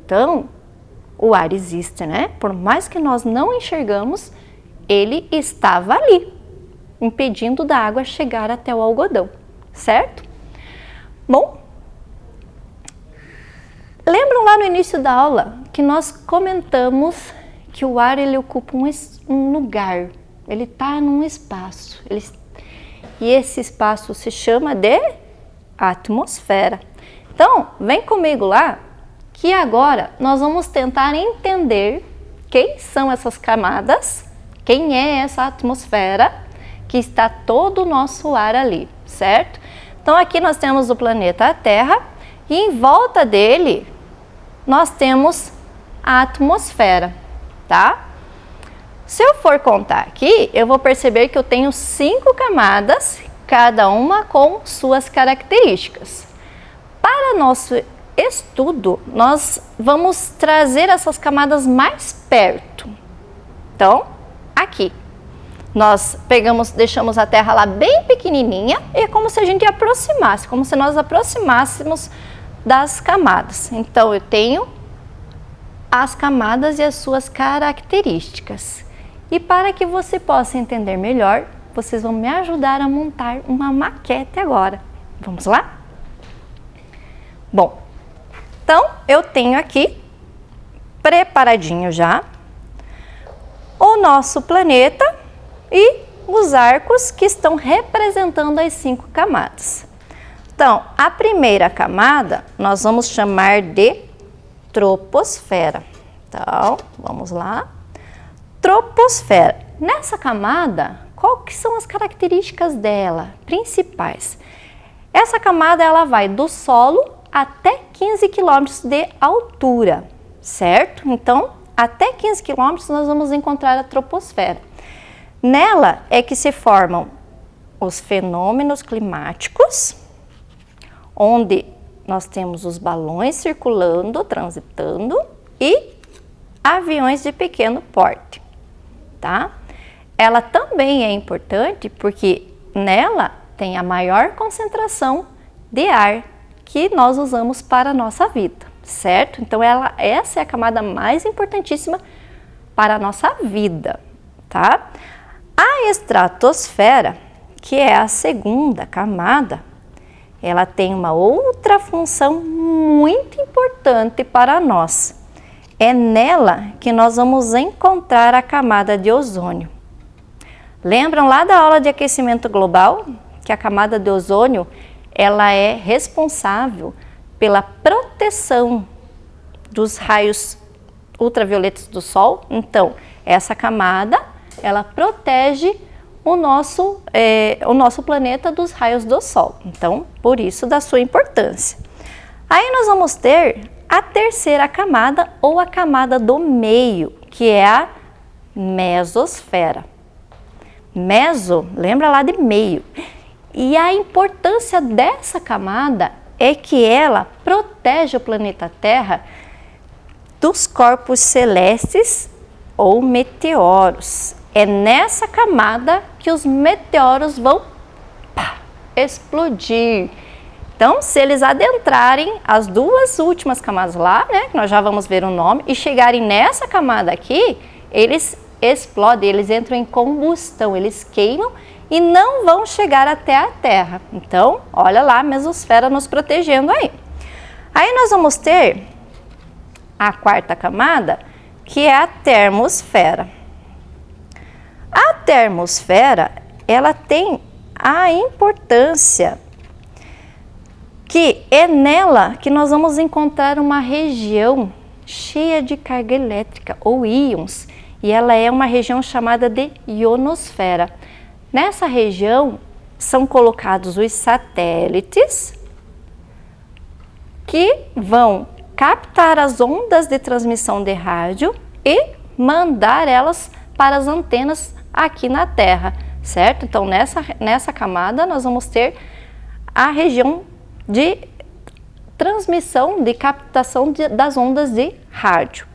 Então, o ar existe, né? Por mais que nós não enxergamos, ele estava ali, impedindo da água chegar até o algodão, certo? Bom, lembram lá no início da aula que nós comentamos que o ar ele ocupa um lugar, ele está num espaço, e esse espaço se chama de atmosfera. Então, vem comigo lá, que agora nós vamos tentar entender quem são essas camadas, quem é essa atmosfera que está todo o nosso ar ali, certo? Então aqui nós temos o planeta Terra e em volta dele nós temos a atmosfera, tá? Se eu for contar aqui, eu vou perceber que eu tenho 5 camadas, cada uma com suas características. Para nosso estudo, nós vamos trazer essas camadas mais perto. Então, aqui. Nós deixamos a Terra lá bem pequenininha e é como se a gente aproximasse, como se nós aproximássemos das camadas. Então, eu tenho as camadas e as suas características. E para que você possa entender melhor, vocês vão me ajudar a montar uma maquete agora. Vamos lá? Bom, então eu tenho aqui preparadinho já o nosso planeta e os arcos que estão representando as 5 camadas. Então, a primeira camada nós vamos chamar de troposfera. Então, vamos lá. Troposfera. Nessa camada, qual que são as características dela principais? Essa camada ela vai do solo até 15 km de altura, certo? Então, até 15 km nós vamos encontrar a troposfera. Nela é que se formam os fenômenos climáticos, onde nós temos os balões circulando, transitando e aviões de pequeno porte, tá? Ela também é importante porque nela tem a maior concentração de ar que nós usamos para a nossa vida, certo? Então essa é a camada mais importantíssima para a nossa vida, tá? A estratosfera, que é a segunda camada, ela tem uma outra função muito importante para nós. É nela que nós vamos encontrar a camada de ozônio. Lembram lá da aula de aquecimento global? Que a camada de ozônio, ela é responsável pela proteção dos raios ultravioletas do Sol. Então, essa camada, ela protege o nosso planeta dos raios do Sol. Então, por isso da sua importância. Aí nós vamos ter a terceira camada ou a camada do meio, que é a mesosfera. Meso, lembra lá de meio. E a importância dessa camada é que ela protege o planeta Terra dos corpos celestes ou meteoros. É nessa camada que os meteoros vão explodir. Então, se eles adentrarem as 2 últimas camadas lá, né, que nós já vamos ver o nome, e chegarem nessa camada aqui, eles explodem, eles entram em combustão, eles queimam e não vão chegar até a Terra. Então, olha lá a mesosfera nos protegendo aí. Aí nós vamos ter a quarta camada, que é a termosfera. A termosfera, ela tem a importância que é nela que nós vamos encontrar uma região cheia de carga elétrica ou íons, e ela é uma região chamada de ionosfera. Nessa região são colocados os satélites que vão captar as ondas de transmissão de rádio e mandar elas para as antenas aqui na Terra, certo? Então nessa camada nós vamos ter a região de transmissão, de captação das ondas de rádio.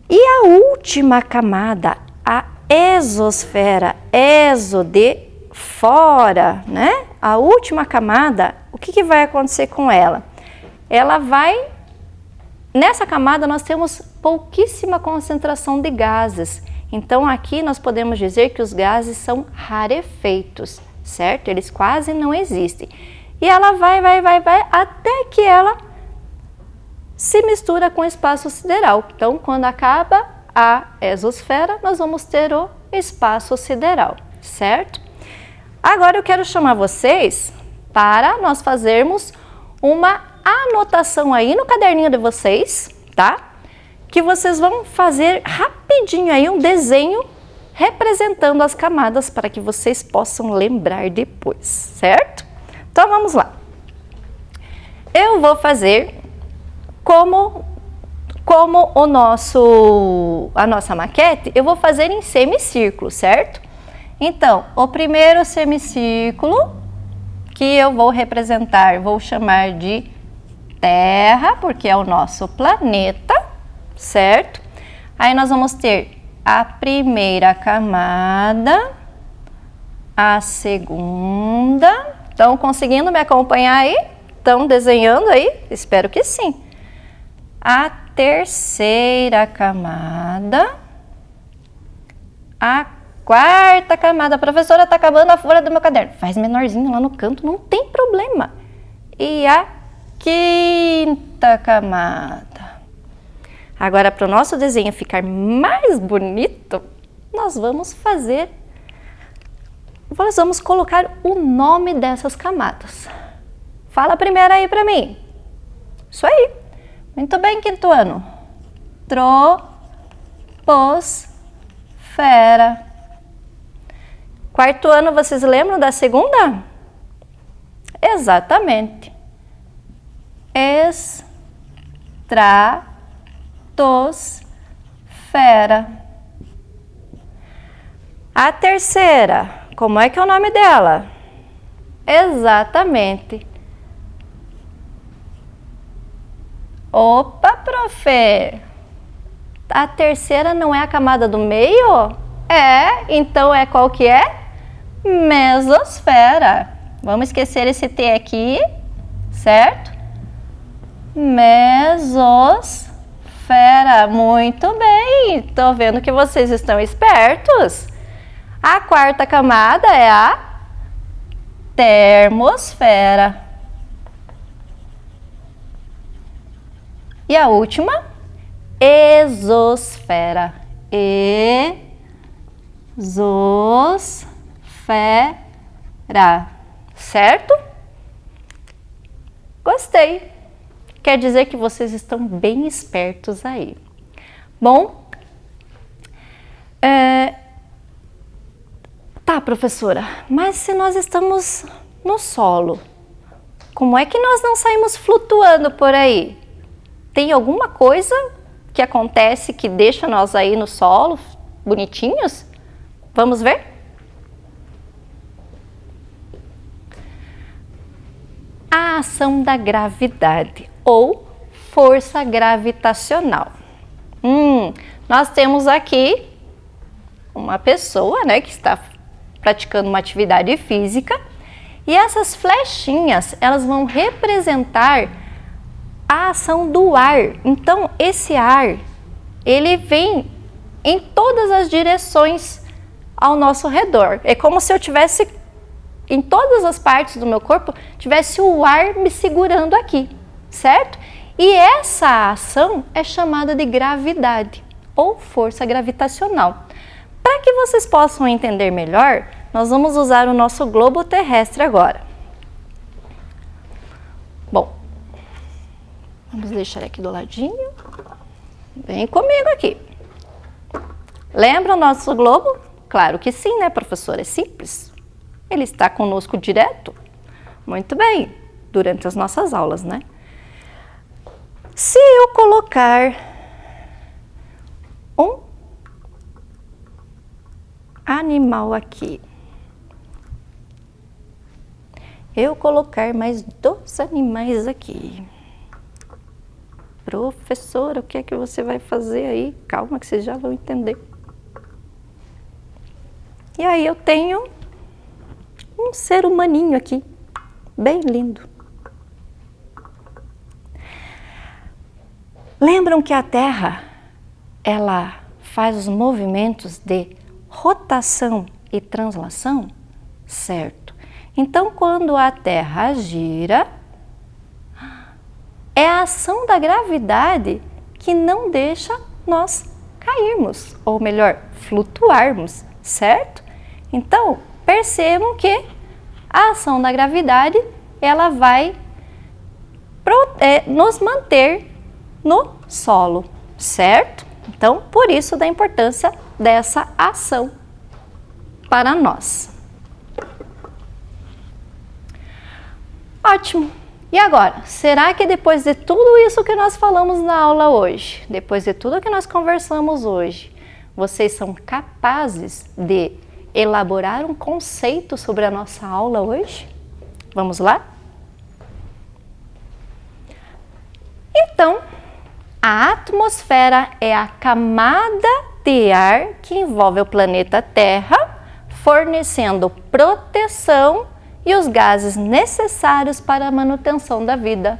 E a última camada, a exosfera, exo de fora, né? A última camada, o que vai acontecer com ela? Ela vai, nessa camada nós temos pouquíssima concentração de gases. Então aqui nós podemos dizer que os gases são rarefeitos, certo? Eles quase não existem. E ela vai até que ela se mistura com o espaço sideral. Então, quando acaba a exosfera, nós vamos ter o espaço sideral, certo? Agora eu quero chamar vocês para nós fazermos uma anotação aí no caderninho de vocês, tá? Que vocês vão fazer rapidinho aí um desenho representando as camadas para que vocês possam lembrar depois, certo? Então vamos lá. Eu vou fazer como a nossa maquete, eu vou fazer em semicírculo, certo? Então, o primeiro semicírculo que eu vou representar, vou chamar de Terra, porque é o nosso planeta, certo? Aí nós vamos ter a primeira camada, a segunda. Estão conseguindo me acompanhar aí? Estão desenhando aí? Espero que sim. A terceira camada. A quarta camada. A professora está acabando a folha do meu caderno. Faz menorzinho lá no canto, não tem problema. E a quinta camada. Agora, para o nosso desenho ficar mais bonito, nós vamos colocar o nome dessas camadas. Fala primeiro aí para mim. Isso aí. Muito bem, quinto ano. Troposfera. Quarto ano, vocês lembram da segunda? Exatamente. Estratosfera. A terceira, como é que é o nome dela? Exatamente. Opa, profe! A terceira não é a camada do meio? É, então é qual que é? Mesosfera. Vamos esquecer esse T aqui, certo? Mesosfera. Muito bem, tô vendo que vocês estão espertos. A quarta camada é a termosfera. E a última, exosfera. Exosfera. Certo? Gostei. Quer dizer que vocês estão bem espertos aí. Bom, tá, professora, mas se nós estamos no solo, como é que nós não saímos flutuando por aí? Tem alguma coisa que acontece que deixa nós aí no solo, bonitinhos? Vamos ver? A ação da gravidade ou força gravitacional. Nós temos aqui uma pessoa, né, que está praticando uma atividade física e essas flechinhas, elas vão representar a ação do ar. Então, esse ar, ele vem em todas as direções ao nosso redor. É como se eu tivesse, em todas as partes do meu corpo, tivesse o ar me segurando aqui, certo? E essa ação é chamada de gravidade ou força gravitacional. Para que vocês possam entender melhor, nós vamos usar o nosso globo terrestre agora. Bom, vamos deixar aqui do ladinho. Vem comigo aqui. Lembra o nosso globo? Claro que sim, né, professora? É simples. Ele está conosco direto. Muito bem, durante as nossas aulas, né? Se eu colocar um animal aqui, eu colocar mais 2 animais aqui. Professora, o que é que você vai fazer aí? Calma que vocês já vão entender. E aí eu tenho um ser humaninho aqui, bem lindo. Lembram que a Terra, ela faz os movimentos de rotação e translação? Certo. Então, quando a Terra gira, é a ação da gravidade que não deixa nós cairmos, ou melhor, flutuarmos, certo? Então, percebam que a ação da gravidade, ela vai nos manter no solo, certo? Então, por isso da importância dessa ação para nós. Ótimo! E agora, será que depois de tudo isso que nós falamos na aula hoje, depois de tudo que nós conversamos hoje, vocês são capazes de elaborar um conceito sobre a nossa aula hoje? Vamos lá? Então, a atmosfera é a camada de ar que envolve o planeta Terra, fornecendo proteção e os gases necessários para a manutenção da vida.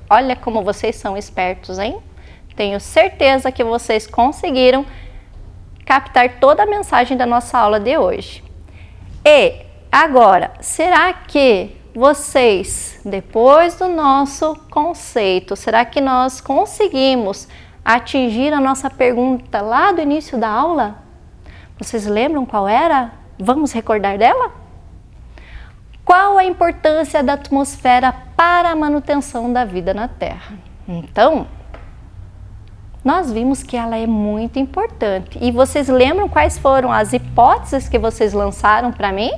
Olha como vocês são espertos, hein? Tenho certeza que vocês conseguiram captar toda a mensagem da nossa aula de hoje. E agora, será que vocês, depois do nosso conceito, será que nós conseguimos atingir a nossa pergunta lá do início da aula? Vocês lembram qual era? Vamos recordar dela? Qual a importância da atmosfera para a manutenção da vida na Terra? Então, nós vimos que ela é muito importante. E vocês lembram quais foram as hipóteses que vocês lançaram para mim?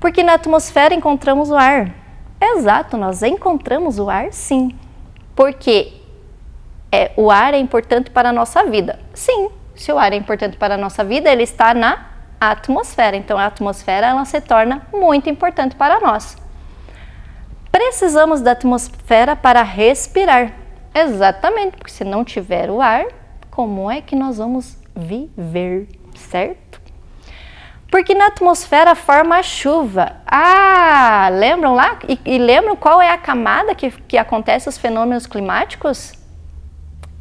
Porque na atmosfera encontramos o ar. Exato, nós encontramos o ar, sim. Porque o ar é importante para a nossa vida. Sim, se o ar é importante para a nossa vida, ele está na atmosfera. Então, a atmosfera ela se torna muito importante para nós. Precisamos da atmosfera para respirar. Exatamente, porque se não tiver o ar, como é que nós vamos viver, certo? Porque na atmosfera forma a chuva. Ah, lembram lá? E lembram qual é a camada que acontece os fenômenos climáticos?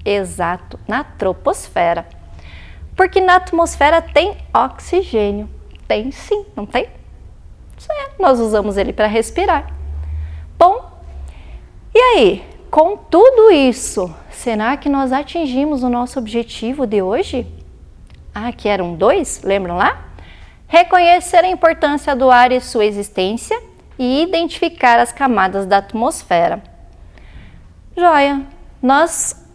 Exato, na troposfera. Porque na atmosfera tem oxigênio. Tem sim, não tem? Nós usamos ele para respirar. Bom, e aí, com tudo isso, será que nós atingimos o nosso objetivo de hoje? Ah, que eram 2, lembram lá? Reconhecer a importância do ar e sua existência e identificar as camadas da atmosfera. Joia, nós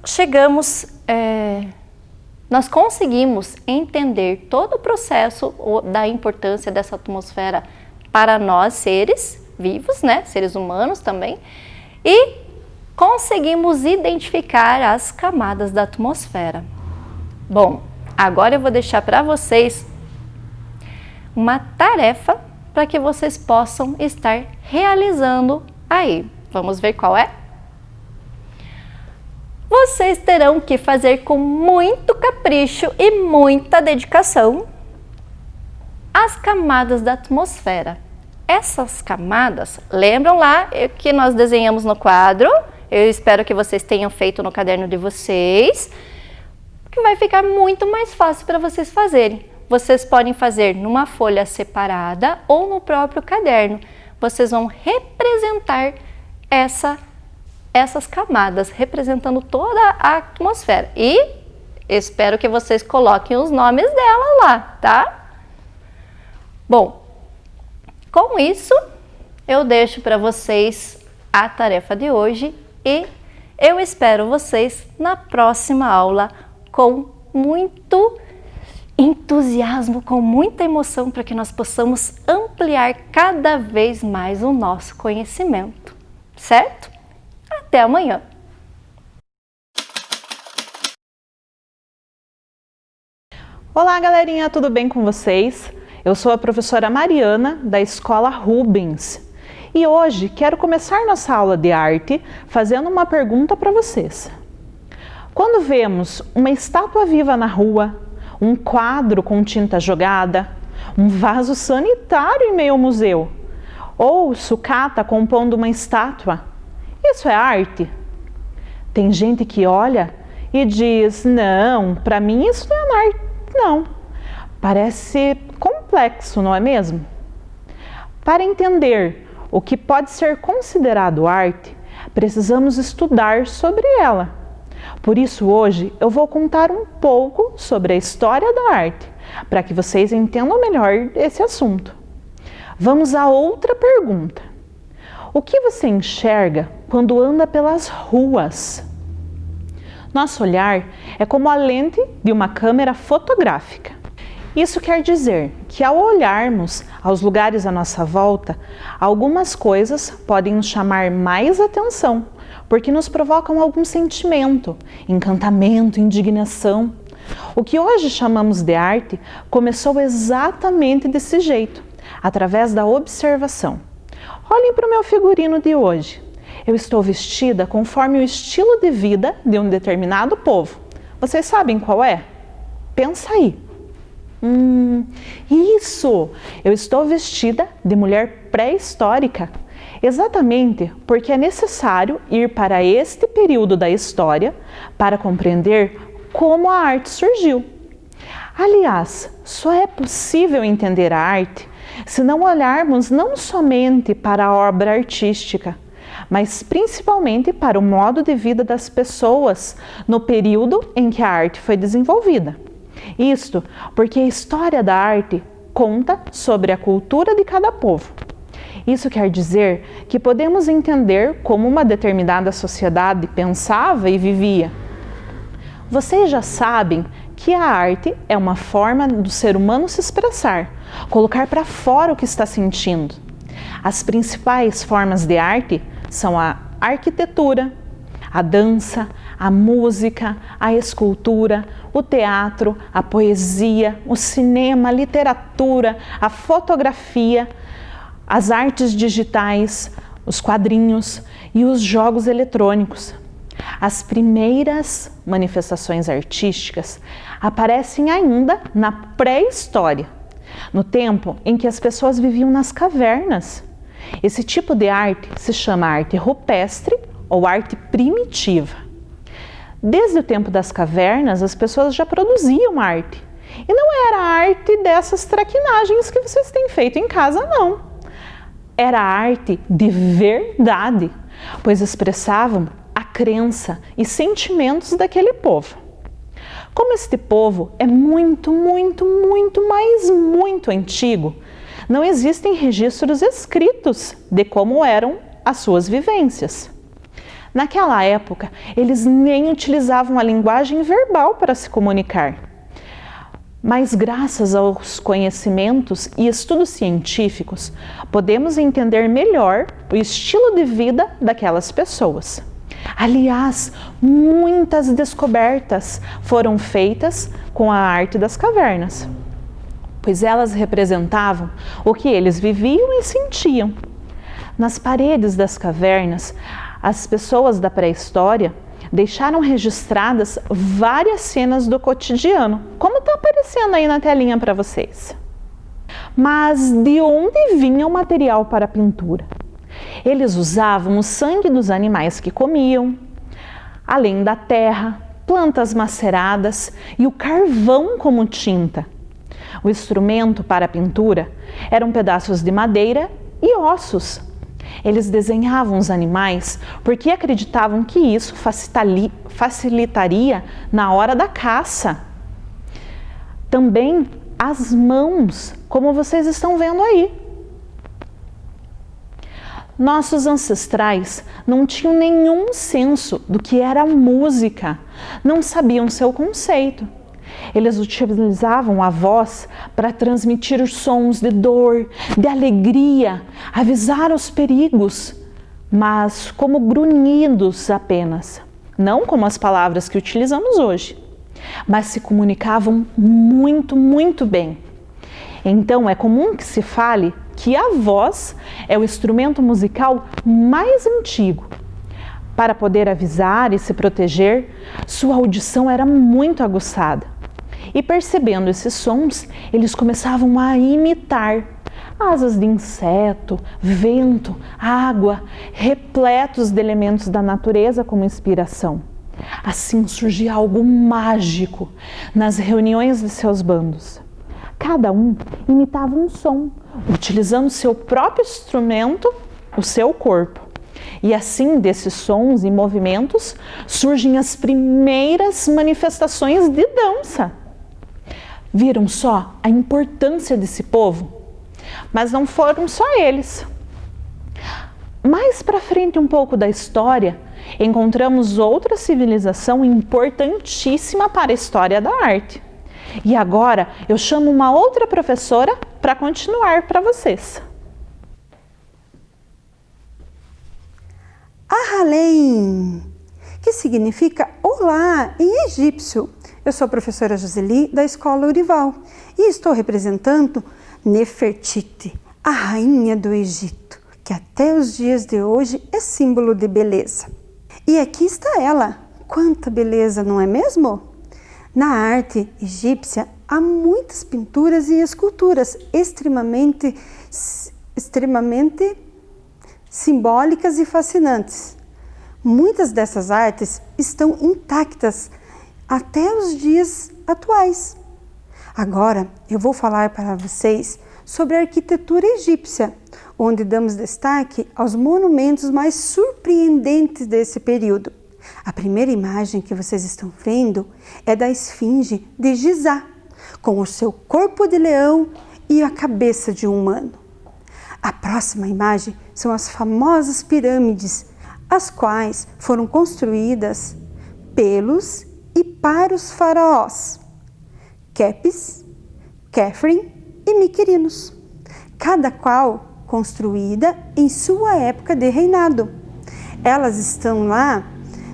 conseguimos entender todo o processo da importância dessa atmosfera para nós, seres vivos, né? Seres humanos também, e conseguimos identificar as camadas da atmosfera. Bom, agora eu vou deixar para vocês uma tarefa para que vocês possam estar realizando aí. Vamos ver qual é? Vocês terão que fazer com muito capricho e muita dedicação as camadas da atmosfera. Essas camadas, lembram lá que nós desenhamos no quadro? Eu espero que vocês tenham feito no caderno de vocês. que vai ficar muito mais fácil para vocês fazerem. Vocês podem fazer numa folha separada ou no próprio caderno. Vocês vão representar essas camadas, representando toda a atmosfera. E espero que vocês coloquem os nomes dela lá, tá? Bom, com isso, eu deixo para vocês a tarefa de hoje e eu espero vocês na próxima aula com muito entusiasmo, com muita emoção, para que nós possamos ampliar cada vez mais o nosso conhecimento, certo? Até amanhã! Olá, galerinha, tudo bem com vocês? Eu sou a professora Mariana, da Escola Rubens. E hoje quero começar nossa aula de arte fazendo uma pergunta para vocês. Quando vemos uma estátua viva na rua, um quadro com tinta jogada, um vaso sanitário em meio ao museu, ou sucata compondo uma estátua, isso é arte? Tem gente que olha e diz, não, para mim isso não é arte, não. Parece complexo, não é mesmo? Para entender o que pode ser considerado arte, precisamos estudar sobre ela. Por isso, hoje, eu vou contar um pouco sobre a história da arte, para que vocês entendam melhor esse assunto. Vamos a outra pergunta. O que você enxerga quando anda pelas ruas? Nosso olhar é como a lente de uma câmera fotográfica. Isso quer dizer que ao olharmos aos lugares à nossa volta, algumas coisas podem nos chamar mais atenção, porque nos provocam algum sentimento, encantamento, indignação. O que hoje chamamos de arte começou exatamente desse jeito, através da observação. Olhem para o meu figurino de hoje. Eu estou vestida conforme o estilo de vida de um determinado povo. Vocês sabem qual é? Pensa aí. Isso! Eu estou vestida de mulher pré-histórica, exatamente porque é necessário ir para este período da história para compreender como a arte surgiu. Aliás, só é possível entender a arte se não olharmos não somente para a obra artística, mas principalmente para o modo de vida das pessoas no período em que a arte foi desenvolvida. Isto porque a história da arte conta sobre a cultura de cada povo. Isso quer dizer que podemos entender como uma determinada sociedade pensava e vivia. Vocês já sabem que a arte é uma forma do ser humano se expressar, colocar para fora o que está sentindo. As principais formas de arte são a arquitetura, a dança, a música, a escultura, o teatro, a poesia, o cinema, a literatura, a fotografia, as artes digitais, os quadrinhos e os jogos eletrônicos. As primeiras manifestações artísticas aparecem ainda na pré-história, no tempo em que as pessoas viviam nas cavernas. Esse tipo de arte se chama arte rupestre ou arte primitiva. Desde o tempo das cavernas, as pessoas já produziam arte. E não era arte dessas traquinagens que vocês têm feito em casa, não. Era arte de verdade, pois expressavam a crença e sentimentos daquele povo. Como este povo é muito antigo, não existem registros escritos de como eram as suas vivências. Naquela época, eles nem utilizavam a linguagem verbal para se comunicar. Mas graças aos conhecimentos e estudos científicos, podemos entender melhor o estilo de vida daquelas pessoas. Aliás, muitas descobertas foram feitas com a arte das cavernas, pois elas representavam o que eles viviam e sentiam. Nas paredes das cavernas, as pessoas da pré-história deixaram registradas várias cenas do cotidiano, como está aparecendo aí na telinha para vocês. Mas de onde vinha o material para a pintura? Eles usavam o sangue dos animais que comiam, além da terra, plantas maceradas e o carvão como tinta. O instrumento para a pintura eram pedaços de madeira e ossos. Eles desenhavam os animais porque acreditavam que isso facilitaria na hora da caça. Também as mãos, como vocês estão vendo aí. Nossos ancestrais não tinham nenhum senso do que era música, não sabiam seu conceito. Eles utilizavam a voz para transmitir os sons de dor, de alegria, avisar os perigos, mas como grunhidos apenas, não como as palavras que utilizamos hoje, mas se comunicavam muito, muito bem. Então é comum que se fale que a voz é o instrumento musical mais antigo. Para poder avisar e se proteger, sua audição era muito aguçada. E percebendo esses sons, eles começavam a imitar asas de inseto, vento, água, repletos de elementos da natureza como inspiração. Assim surgia algo mágico nas reuniões de seus bandos. Cada um imitava um som, utilizando seu próprio instrumento, o seu corpo. E assim, desses sons e movimentos, surgem as primeiras manifestações de dança. Viram só a importância desse povo? Mas não foram só eles. Mais para frente um pouco da história, encontramos outra civilização importantíssima para a história da arte. E agora eu chamo uma outra professora para continuar para vocês. Ahalein, que significa olá em egípcio. Eu sou a professora Joseli da Escola Urival e estou representando Nefertiti, a rainha do Egito, que até os dias de hoje é símbolo de beleza. E aqui está ela. Quanta beleza, não é mesmo? Na arte egípcia há muitas pinturas e esculturas extremamente simbólicas e fascinantes. Muitas dessas artes estão intactas até os dias atuais. Agora eu vou falar para vocês sobre a arquitetura egípcia, onde damos destaque aos monumentos mais surpreendentes desse período. A primeira imagem que vocês estão vendo é da esfinge de Gizá, com o seu corpo de leão e a cabeça de um humano. A próxima imagem são as famosas pirâmides, as quais foram construídas pelos e para os faraós Quepes, Khafre e Miquerinos, cada qual construída em sua época de reinado. Elas estão lá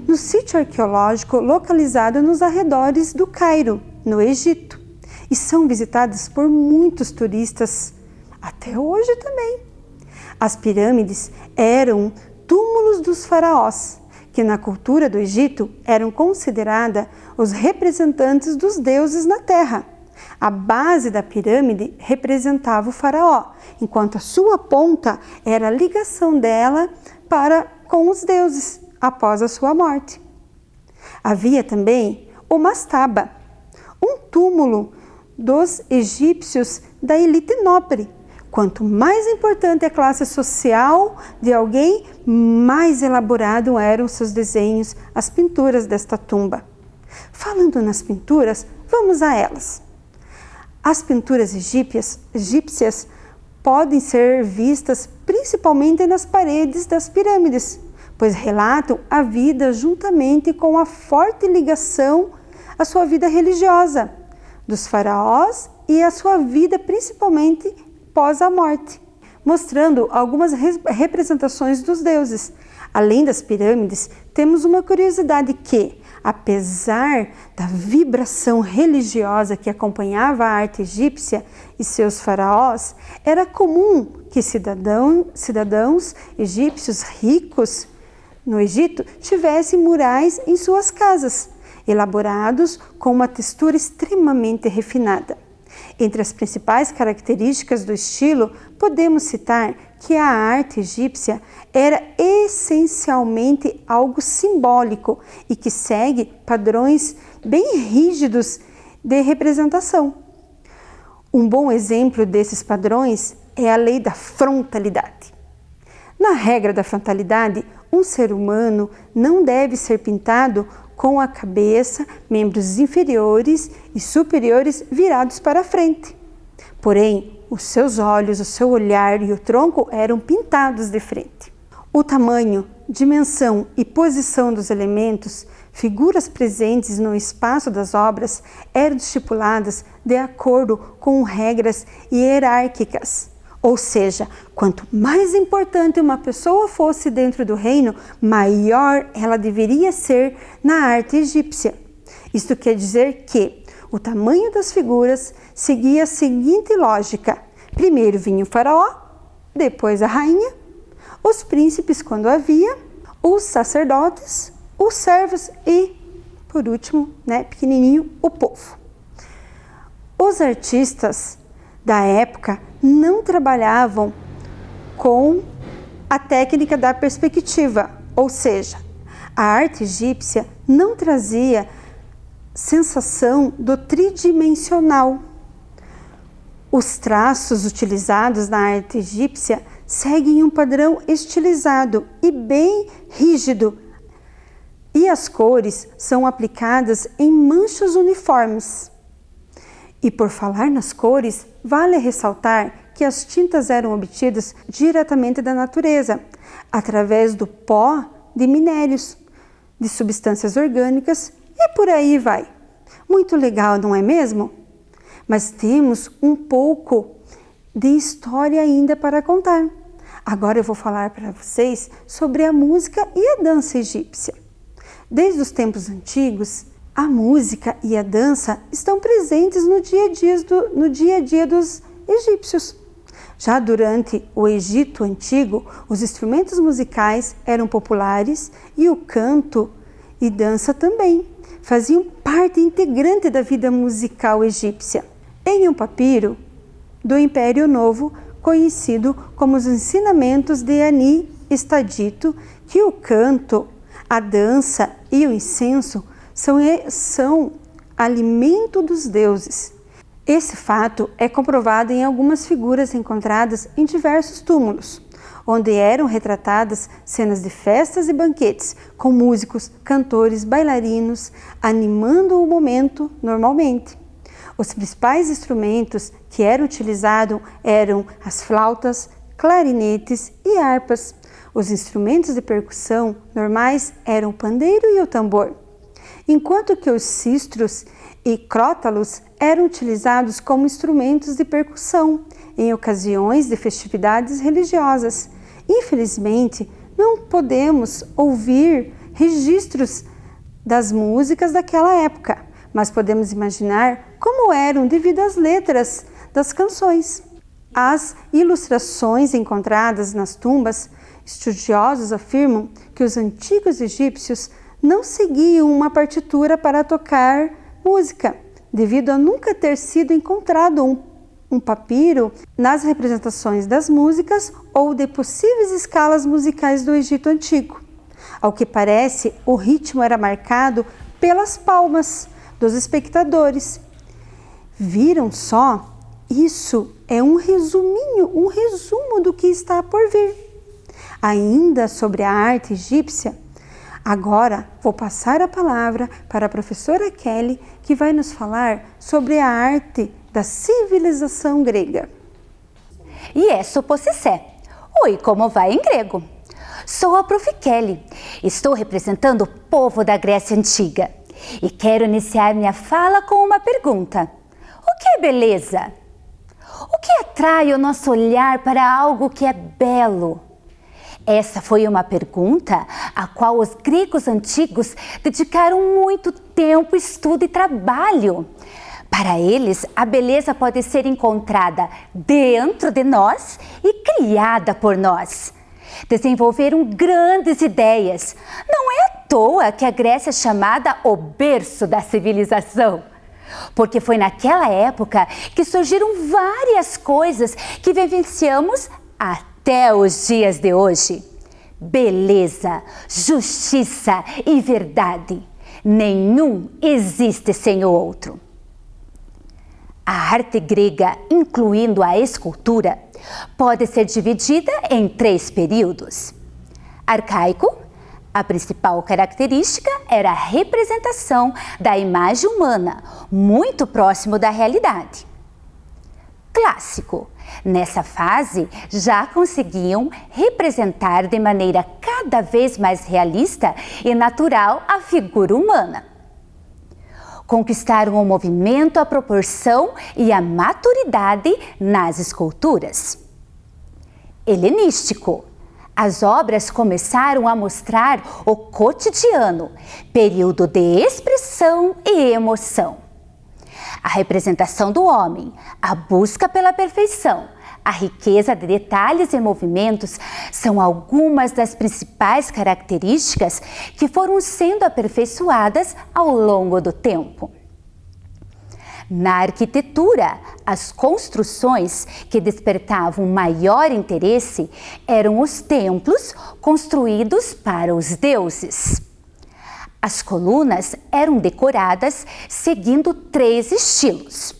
no sítio arqueológico localizado nos arredores do Cairo, no Egito, e são visitadas por muitos turistas até hoje também. As pirâmides eram túmulos dos faraós, que na cultura do Egito eram considerados os representantes dos deuses na terra. A base da pirâmide representava o faraó, enquanto a sua ponta era a ligação dela com os deuses após a sua morte. Havia também o mastaba, um túmulo dos egípcios da elite nobre. Quanto mais importante a classe social de alguém, mais elaborado eram seus desenhos, as pinturas desta tumba. Falando nas pinturas, vamos a elas. As pinturas egípcias podem ser vistas principalmente nas paredes das pirâmides, pois relatam a vida juntamente com a forte ligação à sua vida religiosa dos faraós e a sua vida principalmente pós a morte, mostrando algumas representações dos deuses. Além das pirâmides, temos uma curiosidade que, apesar da vibração religiosa que acompanhava a arte egípcia e seus faraós, era comum que cidadãos egípcios ricos no Egito tivessem murais em suas casas, elaborados com uma textura extremamente refinada. Entre as principais características do estilo, podemos citar que a arte egípcia era essencialmente algo simbólico e que segue padrões bem rígidos de representação. Um bom exemplo desses padrões é a lei da frontalidade. Na regra da frontalidade, um ser humano não deve ser pintado com a cabeça, membros inferiores e superiores virados para a frente. Porém, os seus olhos, o seu olhar e o tronco eram pintados de frente. O tamanho, dimensão e posição dos elementos, figuras presentes no espaço das obras, eram estipuladas de acordo com regras hierárquicas. Ou seja, quanto mais importante uma pessoa fosse dentro do reino, maior ela deveria ser na arte egípcia. Isto quer dizer que o tamanho das figuras seguia a seguinte lógica: primeiro vinha o faraó, depois a rainha, os príncipes quando havia, os sacerdotes, os servos e, por último, pequenininho, o povo. Os artistas da época não trabalhavam com a técnica da perspectiva, ou seja, a arte egípcia não trazia sensação do tridimensional. Os traços utilizados na arte egípcia seguem um padrão estilizado e bem rígido, e as cores são aplicadas em manchas uniformes. E por falar nas cores, vale ressaltar que as tintas eram obtidas diretamente da natureza, através do pó de minérios, de substâncias orgânicas e por aí vai. Muito legal, não é mesmo? Mas temos um pouco de história ainda para contar. Agora eu vou falar para vocês sobre a música e a dança egípcia. Desde os tempos antigos, a música e a dança estão presentes no dia a dia dos egípcios. Já durante o Egito Antigo, os instrumentos musicais eram populares e o canto e dança também faziam parte integrante da vida musical egípcia. Em um papiro do Império Novo, conhecido como os Ensinamentos de Ani, está dito que o canto, a dança e o incenso são alimento dos deuses. Esse fato é comprovado em algumas figuras encontradas em diversos túmulos, onde eram retratadas cenas de festas e banquetes, com músicos, cantores, bailarinos, animando o momento normalmente. Os principais instrumentos que eram utilizados eram as flautas, clarinetes e harpas. Os instrumentos de percussão normais eram o pandeiro e o tambor, enquanto que os sistros e crótalos eram utilizados como instrumentos de percussão em ocasiões de festividades religiosas. Infelizmente, não podemos ouvir registros das músicas daquela época, mas podemos imaginar como eram devido às letras das canções. As ilustrações encontradas nas tumbas, estudiosos afirmam que os antigos egípcios não seguiam uma partitura para tocar música, devido a nunca ter sido encontrado um papiro nas representações das músicas ou de possíveis escalas musicais do Egito Antigo. Ao que parece, o ritmo era marcado pelas palmas dos espectadores. Viram só? Isso é um resumo do que está por vir. Ainda sobre a arte egípcia, agora vou passar a palavra para a professora Kelly, que vai nos falar sobre a arte da civilização grega. Ieso posisé. Oi, como vai em grego? Sou a Prof. Kelly. Estou representando o povo da Grécia Antiga e quero iniciar minha fala com uma pergunta. O que é beleza? O que atrai o nosso olhar para algo que é belo? Essa foi uma pergunta a qual os gregos antigos dedicaram muito tempo, estudo e trabalho. Para eles, a beleza pode ser encontrada dentro de nós e criada por nós. Desenvolveram grandes ideias. Não é à toa que a Grécia é chamada o berço da civilização. porque foi naquela época que surgiram várias coisas que vivenciamos até os dias de hoje. Beleza, justiça e verdade. Nenhum existe sem o outro. A arte grega, incluindo a escultura, pode ser dividida em 3 períodos. Arcaico, a principal característica era a representação da imagem humana, muito próximo da realidade. Clássico, nessa fase já conseguiam representar de maneira cada vez mais realista e natural a figura humana. Conquistaram o movimento, a proporção e a maturidade nas esculturas. Helenístico. As obras começaram a mostrar o cotidiano, período de expressão e emoção. A representação do homem, a busca pela perfeição, a riqueza de detalhes e movimentos são algumas das principais características que foram sendo aperfeiçoadas ao longo do tempo. Na arquitetura, as construções que despertavam maior interesse eram os templos construídos para os deuses. As colunas eram decoradas seguindo 3 estilos: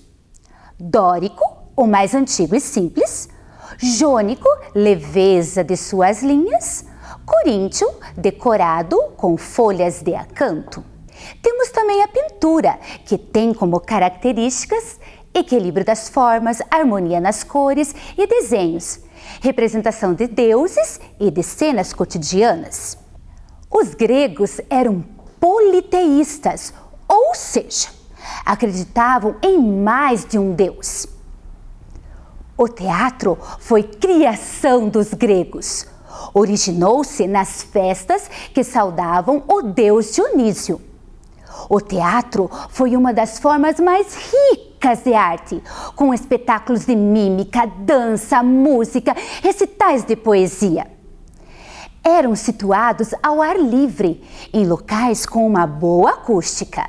dórico, o mais antigo e simples; jônico, leveza de suas linhas; coríntio, decorado com folhas de acanto. Temos também a pintura, que tem como características equilíbrio das formas, harmonia nas cores e desenhos, representação de deuses e de cenas cotidianas. Os gregos eram politeístas, ou seja, acreditavam em mais de um deus. O teatro foi criação dos gregos. Originou-se nas festas que saudavam o deus Dionísio. O teatro foi uma das formas mais ricas de arte, com espetáculos de mímica, dança, música, recitais de poesia. Eram situados ao ar livre, em locais com uma boa acústica.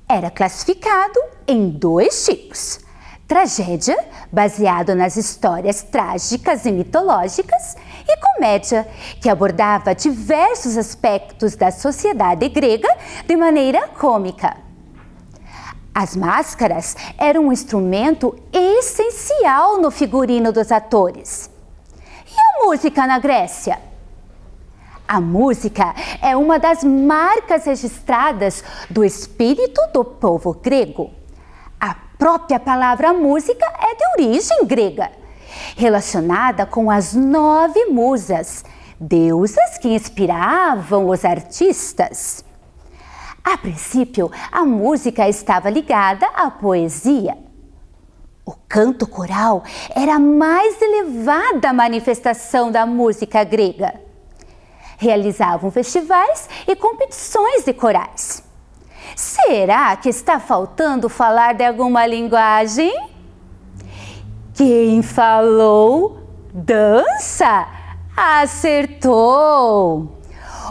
Era classificado em 2 tipos: tragédia, baseado nas histórias trágicas e mitológicas, e comédia, que abordava diversos aspectos da sociedade grega de maneira cômica. As máscaras eram um instrumento essencial no figurino dos atores. E a música na Grécia? A música é uma das marcas registradas do espírito do povo grego. A própria palavra música é de origem grega, relacionada com as 9 musas, deusas que inspiravam os artistas. A princípio, a música estava ligada à poesia. O canto coral era a mais elevada manifestação da música grega. Realizavam festivais e competições de corais. Será que está faltando falar de alguma linguagem? Quem falou dança? Acertou!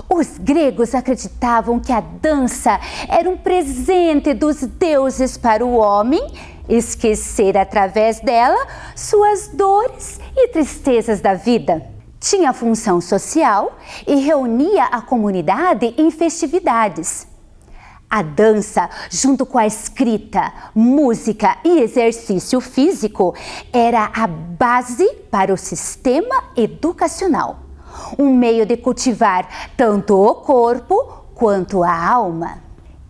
Os gregos acreditavam que a dança era um presente dos deuses para o homem esquecer através dela suas dores e tristezas da vida. Tinha função social e reunia a comunidade em festividades. A dança, junto com a escrita, música e exercício físico, era a base para o sistema educacional. Um meio de cultivar tanto o corpo quanto a alma.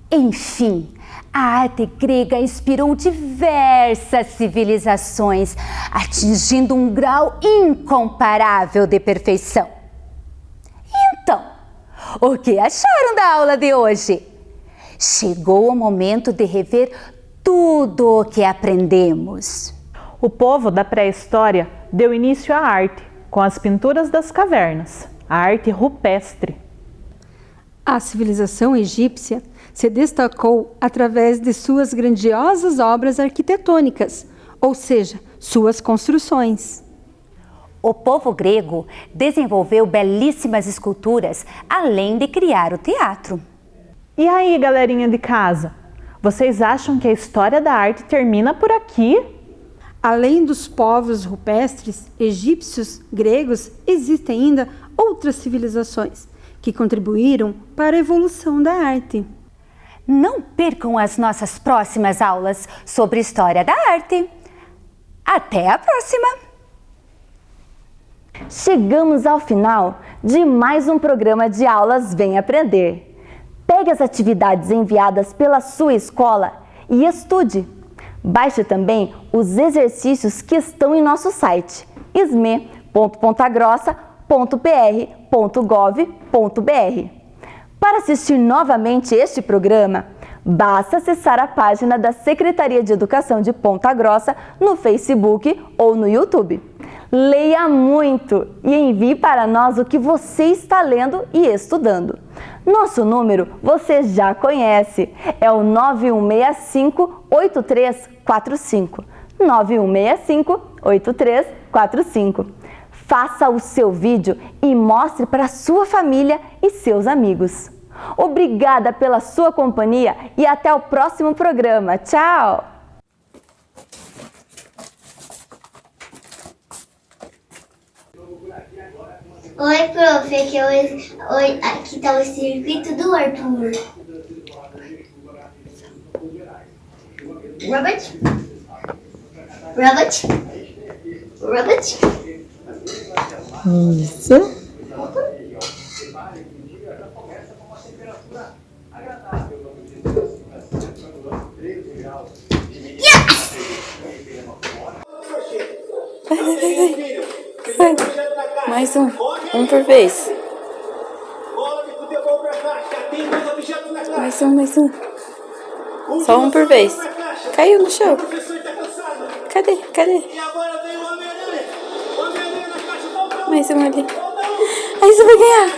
Enfim, a arte grega inspirou diversas civilizações, atingindo um grau incomparável de perfeição. E então, o que acharam da aula de hoje? Chegou o momento de rever tudo o que aprendemos. O povo da pré-história deu início à arte, com as pinturas das cavernas, a arte rupestre. A civilização egípcia se destacou através de suas grandiosas obras arquitetônicas, ou seja, suas construções. O povo grego desenvolveu belíssimas esculturas, além de criar o teatro. E aí, galerinha de casa? Vocês acham que a história da arte termina por aqui? Além dos povos rupestres, egípcios, gregos, existem ainda outras civilizações que contribuíram para a evolução da arte. Não percam as nossas próximas aulas sobre história da arte. Até a próxima! Chegamos ao final de mais um programa de aulas Vem Aprender. Pegue as atividades enviadas pela sua escola e estude. Baixe também os exercícios que estão em nosso site sme.pontagrossa.pr.gov.br. Para assistir novamente este programa, basta acessar a página da Secretaria de Educação de Ponta Grossa no Facebook ou no YouTube. Leia muito e envie para nós o que você está lendo e estudando. Nosso número você já conhece, é o 9165-8345. 9165-8345. Faça o seu vídeo e mostre para sua família e seus amigos. Obrigada pela sua companhia e até o próximo programa. Tchau! Oi, prof, aqui está o circuito do Arthur. Robert? Isso. Vai. Mais um por vez. Mais um. Só um por vez. Caiu no chão. Cadê? Mais um ali. Aí você vai ganhar.